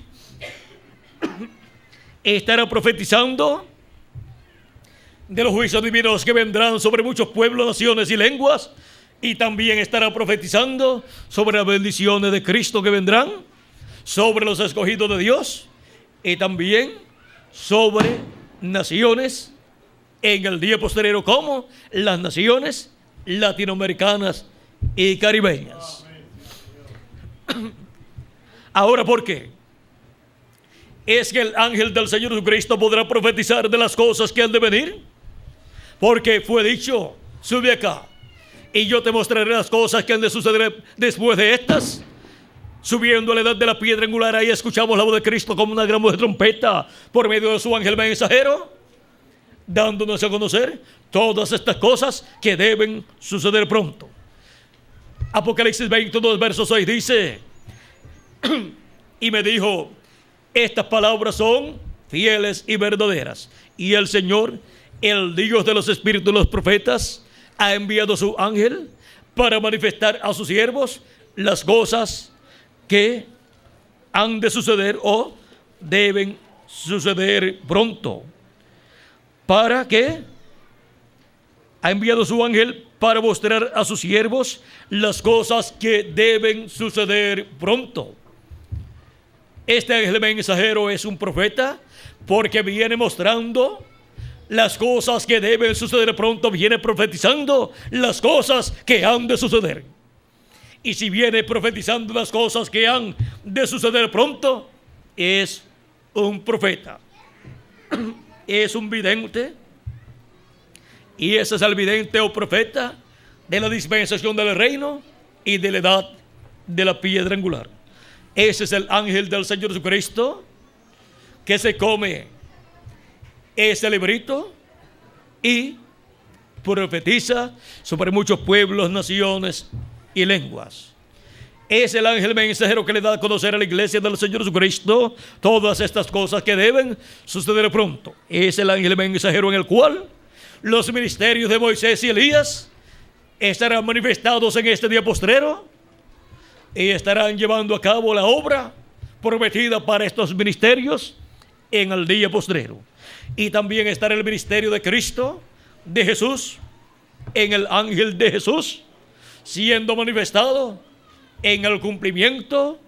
estará profetizando de los juicios divinos que vendrán sobre muchos pueblos, naciones y lenguas, y también estará profetizando sobre las bendiciones de Cristo que vendrán sobre los escogidos de Dios, y también sobre naciones en el día posterior, como las naciones latinoamericanas y caribeñas. Ahora, ¿por qué? es que el ángel del Señor Jesucristo podrá profetizar de las cosas que han de venir, porque fue dicho: sube acá y yo te mostraré las cosas que han de suceder después de estas. Subiendo a la edad de la piedra angular, ahí escuchamos la voz de Cristo como una gran voz de trompeta por medio de su ángel mensajero, dándonos a conocer todas estas cosas que deben suceder pronto. Apocalipsis 22, verso 6 dice: y me dijo, estas palabras son fieles y verdaderas, y el Señor, el Dios de los espíritus de los profetas, ha enviado su ángel para manifestar a sus siervos las cosas que han de suceder o deben suceder pronto. ¿Para qué? Ha enviado su ángel para mostrar a sus siervos las cosas que deben suceder pronto. Este ángel mensajero es un profeta porque viene mostrando las cosas que deben suceder pronto, viene profetizando las cosas que han de suceder. Y si viene profetizando las cosas que han de suceder pronto, es un profeta, es un vidente. Y ese es el vidente o profeta de la dispensación del reino y de la edad de la piedra angular. Ese es el ángel del Señor Jesucristo que se come ese librito y profetiza sobre muchos pueblos, naciones y lenguas. Es el ángel mensajero que le da a conocer a la iglesia del Señor Jesucristo todas estas cosas que deben suceder pronto. Es el ángel mensajero en el cual los ministerios de Moisés y Elías estarán manifestados en este día postrero y estarán llevando a cabo la obra prometida para estos ministerios en el día postrero. Y también estará el ministerio de Cristo, de Jesús, en el ángel de Jesús, siendo manifestado en el cumplimiento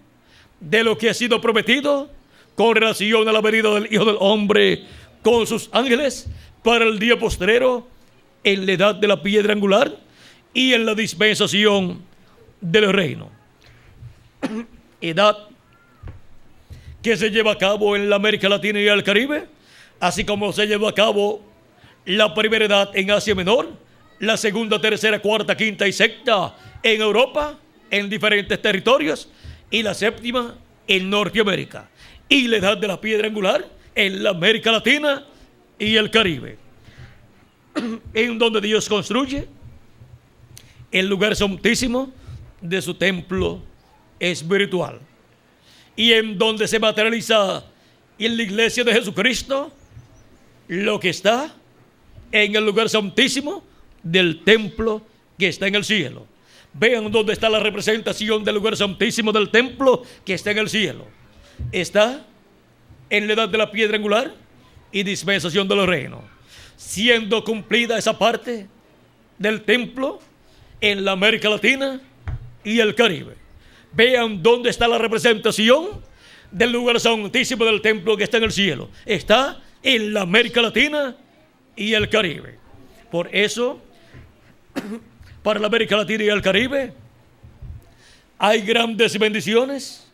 de lo que ha sido prometido con relación a la venida del Hijo del Hombre con sus ángeles para el día postrero, en la edad de la piedra angular y en la dispensación del reino. Edad que se lleva a cabo en la América Latina y el Caribe, así como se llevó a cabo la primera edad en Asia Menor, la segunda, tercera, cuarta, quinta y sexta en Europa, en diferentes territorios, y la séptima en Norteamérica, y la edad de la piedra angular en la América Latina y el Caribe, en donde Dios construye el lugar santísimo de su templo espiritual, y en donde se materializa en la iglesia de Jesucristo lo que está en el lugar santísimo del templo que está en el cielo. Vean dónde está la representación del lugar santísimo del templo que está en el cielo. Está en la edad de la piedra angular y dispensación de los reinos, siendo cumplida esa parte del templo en la América Latina y el Caribe. Vean dónde está la representación del lugar santísimo del templo que está en el cielo. Está en la América Latina y el Caribe. Por eso, para la América Latina y el Caribe hay grandes bendiciones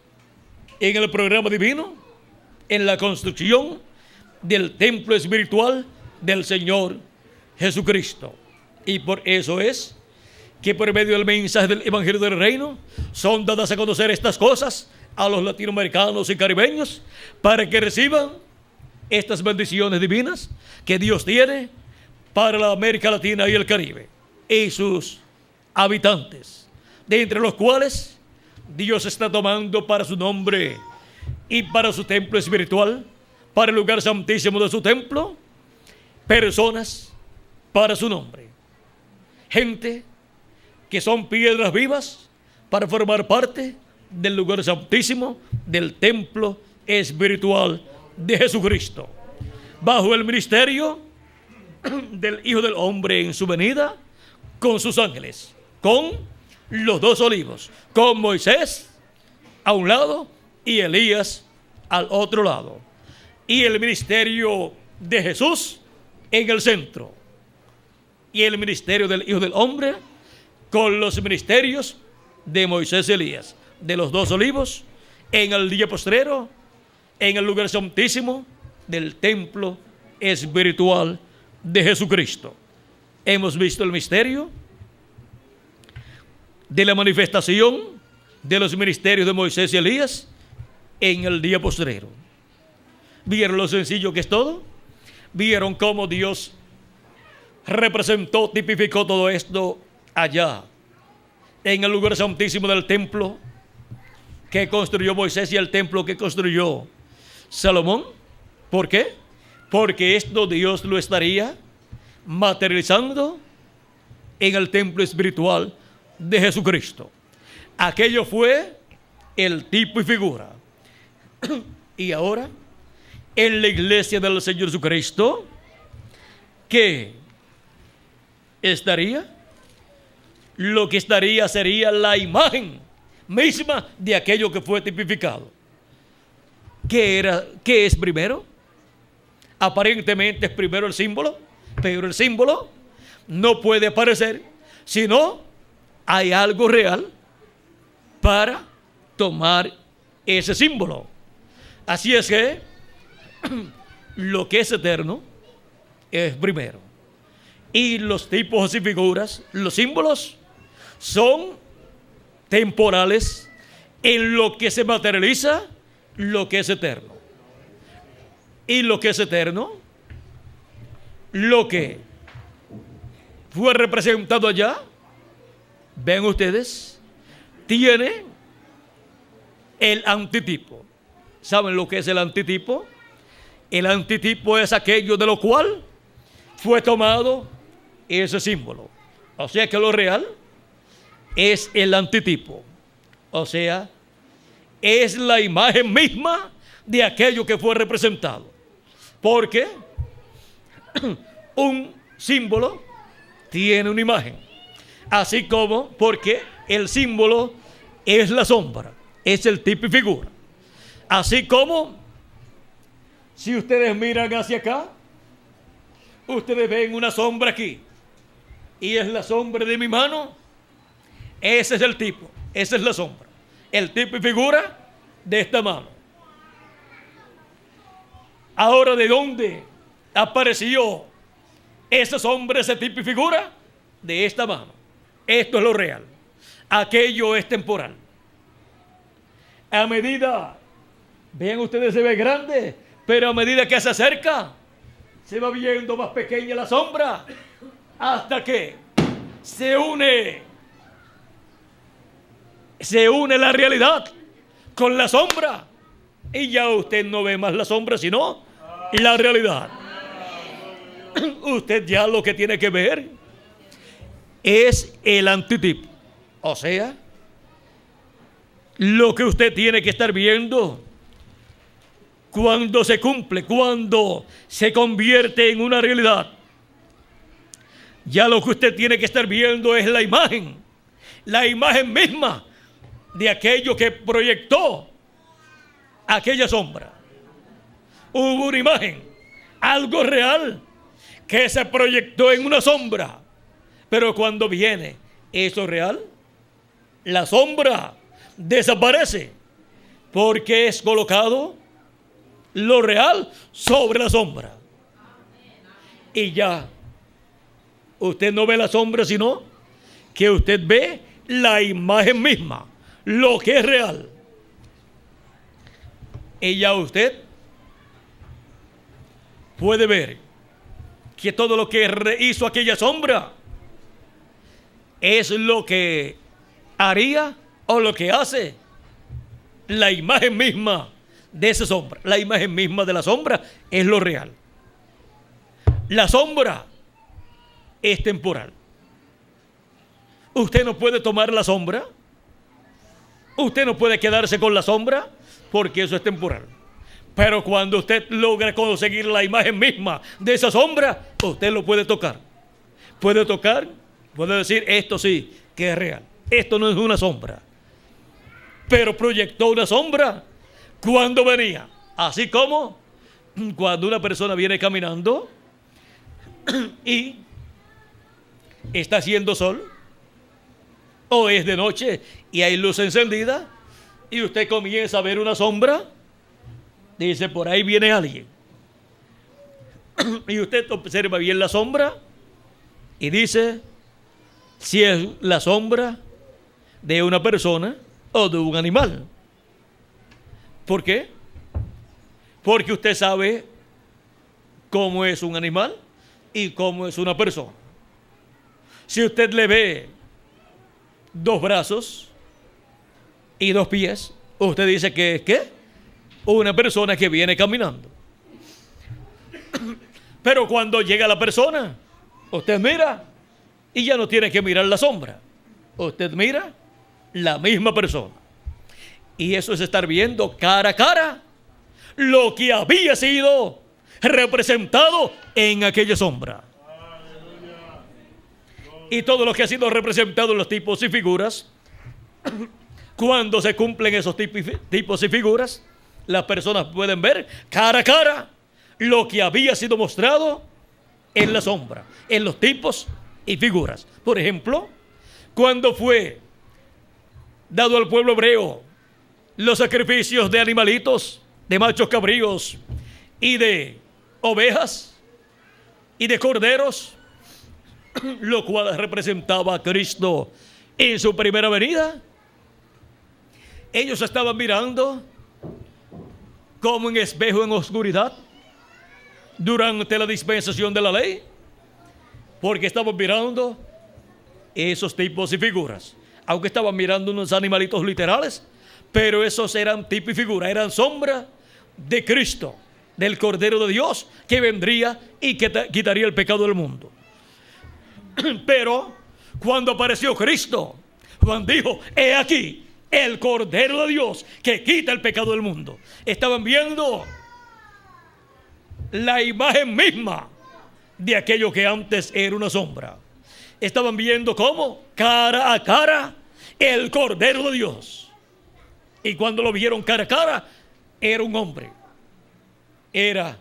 en el programa divino, en la construcción del templo espiritual del Señor Jesucristo. Y por eso es que por medio del mensaje del Evangelio del Reino son dadas a conocer estas cosas a los latinoamericanos y caribeños para que reciban estas bendiciones divinas que Dios tiene para la América Latina y el Caribe y sus habitantes, de entre los cuales Dios está tomando para su nombre y para su templo espiritual, para el lugar santísimo de su templo, personas para su nombre, gente que son piedras vivas para formar parte del lugar santísimo del templo espiritual de Jesucristo, bajo el ministerio del Hijo del Hombre en su venida, con sus ángeles, con los dos olivos, con Moisés a un lado y Elías al otro lado, y el ministerio de Jesús en el centro, y el ministerio del Hijo del Hombre con los ministerios de Moisés y Elías, de los dos olivos en el día postrero, en el lugar santísimo del templo espiritual de Jesucristo. Hemos visto el misterio de la manifestación de los ministerios de Moisés y Elías en el día postrero. ¿Vieron lo sencillo que es todo? ¿Vieron cómo Dios representó, tipificó todo esto allá en el lugar santísimo del templo que construyó Moisés y el templo que construyó Salomón? ¿Por qué? Porque esto Dios lo estaría materializando en el templo espiritual de Jesucristo. Aquello fue el tipo y figura. Y ahora, en la iglesia del Señor Jesucristo, ¿qué estaría? Lo que estaría sería la imagen misma de aquello que fue tipificado. ¿Qué es primero? Aparentemente es primero el símbolo, pero el símbolo no puede aparecer si no hay algo real para tomar ese símbolo. Así es que lo que es eterno es primero. Y los tipos y figuras, los símbolos, son temporales en lo que se materializa lo que es eterno. Y lo que es eterno, lo que fue representado allá, ven ustedes, tiene el antitipo. ¿Saben lo que es el antitipo? El antitipo es aquello de lo cual fue tomado ese símbolo. O sea que lo real es el antitipo. O sea, es la imagen misma de aquello que fue representado. Porque un símbolo tiene una imagen. Así como porque el símbolo es la sombra, es el tipo y figura. Así como si ustedes miran hacia acá, ustedes ven una sombra aquí. Y es la sombra de mi mano. Ese es el tipo, esa es la sombra. El tipo y figura de esta mano. Ahora, ¿de dónde apareció esa sombra, ese tipo y figura? De esta mano. Esto es lo real. Aquello es temporal. A medida, vean ustedes, se ve grande, pero a medida que se acerca, se va viendo más pequeña la sombra, hasta que se une la realidad con la sombra, y ya usted no ve más la sombra, sino la realidad. Usted ya lo que tiene que ver es el antitipo. O sea, lo que usted tiene que estar viendo cuando se cumple, cuando se convierte en una realidad. Ya lo que usted tiene que estar viendo es la imagen misma de aquello que proyectó aquella sombra. Hubo una imagen, algo real, que se proyectó en una sombra. Pero cuando viene eso real, la sombra desaparece, porque es colocado lo real sobre la sombra. Y ya usted no ve la sombra, sino que usted ve la imagen misma, lo que es real. Y ya usted puede ver que todo lo que hizo aquella sombra es lo que haría o lo que hace la imagen misma de esa sombra. La imagen misma de la sombra es lo real. La sombra es temporal. Usted no puede tomar la sombra. Usted no puede quedarse con la sombra, porque eso es temporal. Pero cuando usted logra conseguir la imagen misma de esa sombra, usted lo puede tocar. Puede tocar, puede decir, esto sí que es real. Esto no es una sombra. Pero proyectó una sombra cuando venía. Así como cuando una persona viene caminando y está haciendo sol, o es de noche y hay luz encendida, y usted comienza a ver una sombra, Dice, por ahí viene alguien. Y usted observa bien la sombra y dice si es la sombra de una persona o de un animal. ¿Por qué? Porque usted sabe cómo es un animal y cómo es una persona. Si usted le ve 2 brazos y 2 pies, usted dice que es ¿qué? Una persona que viene caminando. Pero cuando llega la persona, usted mira y ya no tiene que mirar la sombra. Usted mira la misma persona. Y eso es estar viendo cara a cara lo que había sido representado en aquella sombra. Y todo lo que ha sido representado en los tipos y figuras, cuando se cumplen esos tipos y figuras, las personas pueden ver cara a cara lo que había sido mostrado en la sombra, en los tipos y figuras. Por ejemplo, cuando fue dado al pueblo hebreo los sacrificios de animalitos, de machos cabríos y de ovejas y de corderos, lo cual representaba a Cristo en su primera venida, ellos estaban mirando como en espejo en oscuridad durante la dispensación de la ley, porque estaban mirando esos tipos y figuras, aunque estaban mirando unos animalitos literales, pero esos eran tipo y figura, eran sombra de Cristo, del Cordero de Dios que vendría y que quitaría el pecado del mundo. Pero cuando apareció Cristo, Juan dijo, he aquí el Cordero de Dios que quita el pecado del mundo. Estaban viendo la imagen misma de aquello que antes era una sombra. Estaban viendo cómo cara a cara el Cordero de Dios. Y cuando lo vieron cara a cara, era un hombre. Era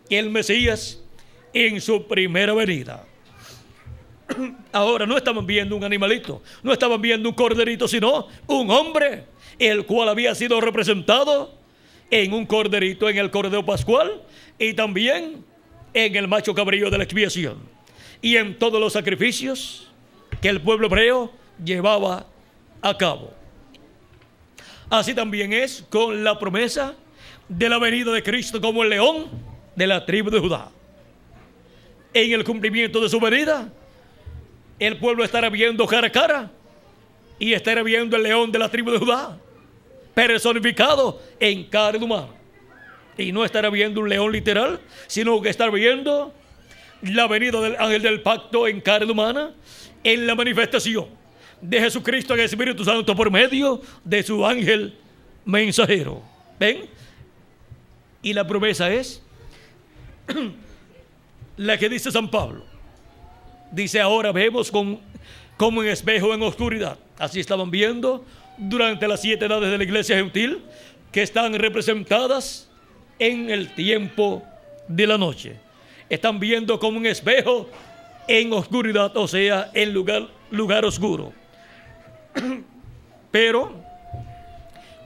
el Mesías en su primera venida. Ahora no estaban viendo un animalito, no estaban viendo un corderito, sino un hombre, el cual había sido representado en un corderito, en el cordero pascual, y también en el macho cabrío de la expiación, y en todos los sacrificios que el pueblo hebreo llevaba a cabo. Así también es con la promesa de la venida de Cristo como el león de la tribu de Judá. En el cumplimiento de su venida, el pueblo estará viendo cara a cara y estará viendo el león de la tribu de Judá personificado en carne humana. Y no estará viendo un león literal, sino que estará viendo la venida del ángel del pacto en carne humana, en la manifestación de Jesucristo en el Espíritu Santo por medio de su ángel mensajero. ¿Ven? Y la promesa es la que dice San Pablo. Dice, ahora vemos como en espejo en oscuridad. Así estaban viendo durante las 7 edades de la iglesia gentil, que están representadas en el tiempo de la noche. Están viendo como un espejo en oscuridad, o sea, en lugar oscuro. Pero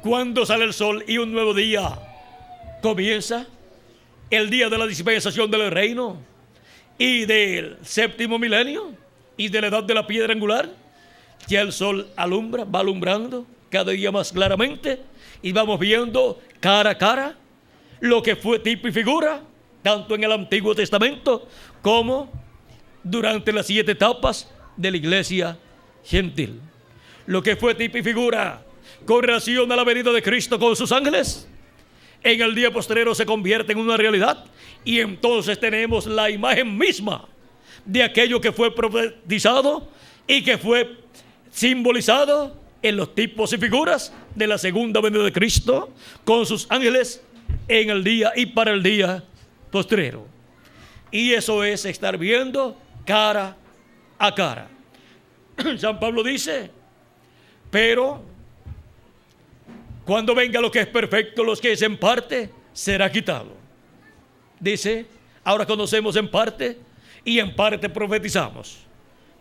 cuando sale el sol y un nuevo día comienza, el día de la dispensación del reino y del séptimo milenio y de la edad de la piedra angular, ya el sol alumbra, va alumbrando cada día más claramente, y vamos viendo cara a cara lo que fue tipo y figura, tanto en el Antiguo Testamento como durante las 7 etapas de la iglesia gentil. Lo que fue tipo y figura con relación a la venida de Cristo con sus ángeles, en el día postrero se convierte en una realidad, y entonces tenemos la imagen misma de aquello que fue profetizado y que fue simbolizado en los tipos y figuras de la segunda venida de Cristo con sus ángeles en el día y para el día postrero. Y eso es estar viendo cara a cara. San Pablo dice, pero cuando venga lo que es perfecto, lo que es en parte será quitado. Dice, ahora conocemos en parte y en parte profetizamos.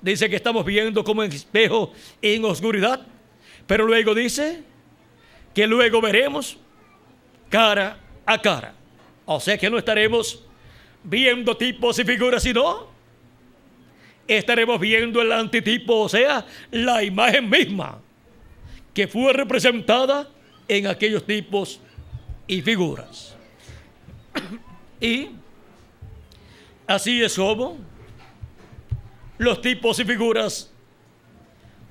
Dice que estamos viendo como en espejo en oscuridad, pero luego dice que luego veremos cara a cara. O sea que no estaremos viendo tipos y figuras, sino estaremos viendo el antitipo, o sea, la imagen misma que fue representada en aquellos tipos y figuras. Y así es como los tipos y figuras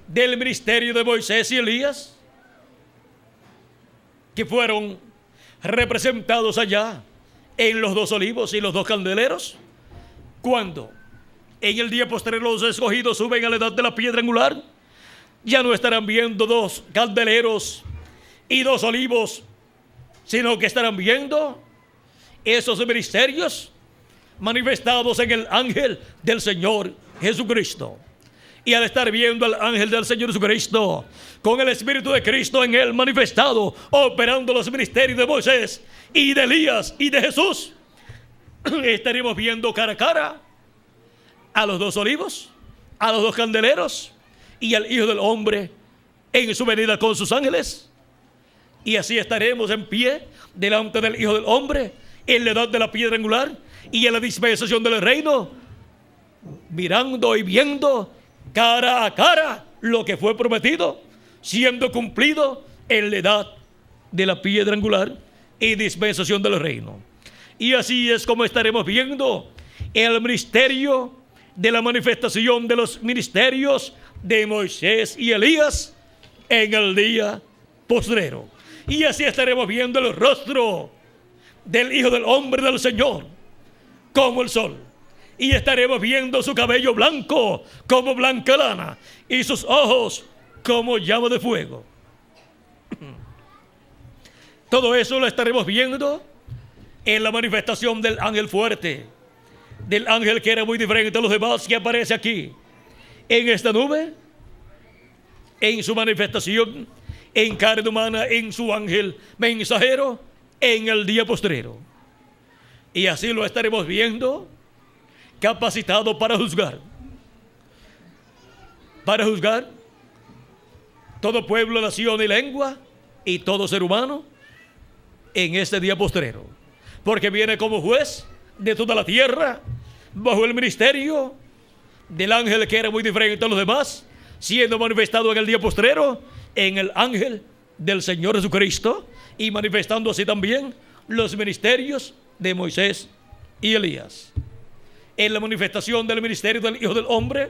del ministerio de Moisés y Elías, que fueron representados allá en los 2 olivos y los 2 candeleros, cuando en el día posterior los escogidos suben a la edad de la piedra angular, ya no estarán viendo 2 candeleros y 2 olivos, sino que estarán viendo esos ministerios manifestados en el ángel del Señor Jesucristo. Y al estar viendo al ángel del Señor Jesucristo, con el Espíritu de Cristo en él manifestado, operando los ministerios de Moisés y de Elías y de Jesús, estaremos viendo cara a cara a los 2 olivos, a los 2 candeleros y al Hijo del Hombre en su venida con sus ángeles. Y así estaremos en pie delante del Hijo del Hombre en la edad de la piedra angular y en la dispensación del reino, mirando y viendo cara a cara lo que fue prometido, siendo cumplido en la edad de la piedra angular y dispensación del reino. Y así es como estaremos viendo el ministerio de la manifestación de los ministerios de Moisés y Elías en el día postrero. Y así estaremos viendo el rostro del Hijo del Hombre del Señor como el sol. Y estaremos viendo su cabello blanco como blanca lana y sus ojos como llama de fuego. Todo eso lo estaremos viendo en la manifestación del ángel fuerte, del ángel que era muy diferente a los demás, que aparece aquí en esta nube, en su manifestación en carne humana, en su ángel mensajero en el día postrero. Y así lo estaremos viendo capacitado para juzgar todo pueblo, nación y lengua y todo ser humano en este día postrero, porque viene como juez de toda la tierra bajo el ministerio del ángel que era muy diferente a los demás, siendo manifestado en el día postrero en el ángel del Señor Jesucristo, y manifestando así también los ministerios de Moisés y Elías en la manifestación del ministerio del Hijo del Hombre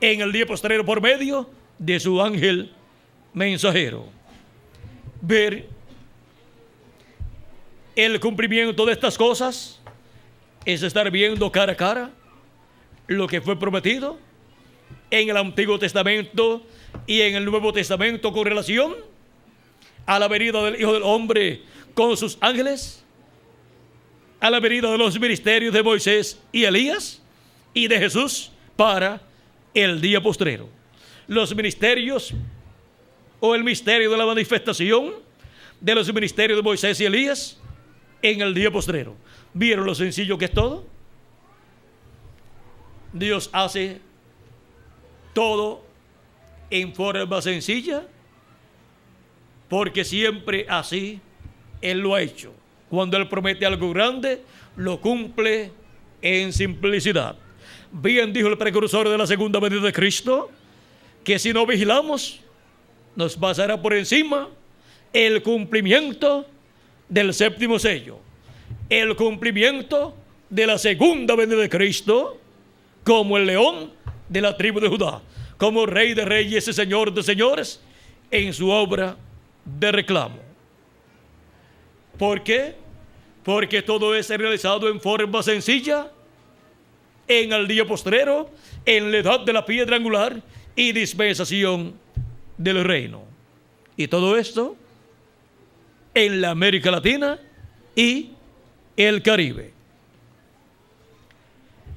en el día postrero por medio de su ángel mensajero. Ver el cumplimiento de estas cosas es estar viendo cara a cara lo que fue prometido en el Antiguo Testamento y en el Nuevo Testamento con relación a la venida del Hijo del Hombre con sus ángeles, a la venida de los ministerios de Moisés y Elías y de Jesús para el día postrero. Los ministerios o el misterio de la manifestación de los ministerios de Moisés y Elías en el día postrero. ¿Vieron lo sencillo que es todo? Dios hace todo en forma sencilla, porque siempre así Él lo ha hecho. Cuando Él promete algo grande, lo cumple en simplicidad. Bien dijo el precursor de la segunda venida de Cristo, que si no vigilamos, nos pasará por encima el cumplimiento del séptimo sello, el cumplimiento de la segunda venida de Cristo, como el león de la tribu de Judá, como Rey de Reyes y Señor de Señores, en su obra de reclamo. ¿Por qué? Porque todo es realizado en forma sencilla, en el día postrero, en la edad de la piedra angular y dispensación del reino. Y todo esto en la América Latina y el Caribe.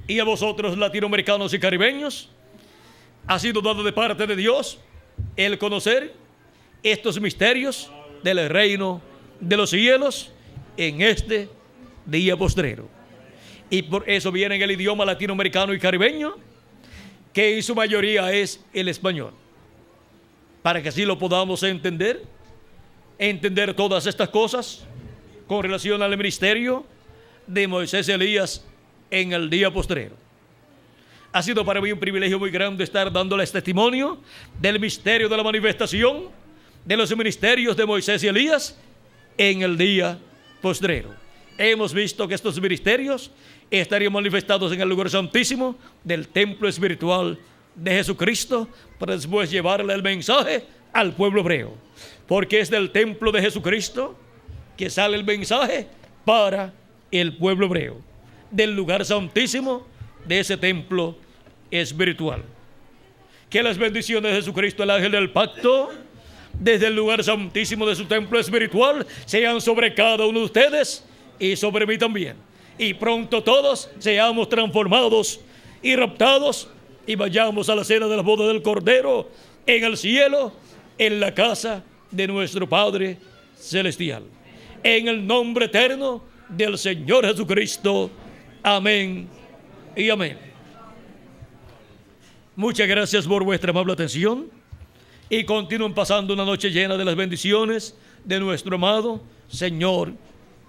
Y a vosotros, latinoamericanos y caribeños, ha sido dado de parte de Dios el conocer estos misterios del reino de los cielos en este día postrero. Y por eso viene en el idioma latinoamericano y caribeño, que en su mayoría es el español, para que así lo podamos entender todas estas cosas con relación al ministerio de Moisés y Elías en el día postrero. Ha sido para mí un privilegio muy grande estar dándoles testimonio del misterio de la manifestación de los ministerios de Moisés y Elías en el día postrero. Hemos visto que estos ministerios estarían manifestados en el lugar santísimo del templo espiritual de Jesucristo, para después llevarle el mensaje al pueblo hebreo, porque es del templo de Jesucristo que sale el mensaje para el pueblo hebreo, del lugar santísimo de ese templo espiritual. Que las bendiciones de Jesucristo, el ángel del pacto, desde el lugar santísimo de su templo espiritual, sean sobre cada uno de ustedes y sobre mí también. Y pronto todos seamos transformados y raptados y vayamos a la cena de la boda del Cordero en el cielo, en la casa de nuestro Padre Celestial. En el nombre eterno del Señor Jesucristo. Amén y amén. Muchas gracias por vuestra amable atención y continúen pasando una noche llena de las bendiciones de nuestro amado Señor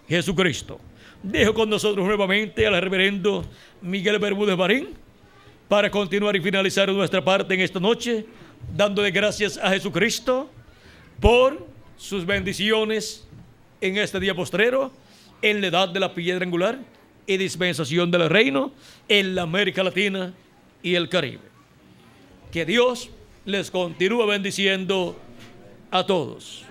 Jesucristo. Dejo con nosotros nuevamente al reverendo Miguel Bermúdez Marín para continuar y finalizar nuestra parte en esta noche, dándole gracias a Jesucristo por sus bendiciones en este día postrero, en la edad de la piedra angular y dispensación del reino en la América Latina y el Caribe. Que Dios les continúe bendiciendo a todos.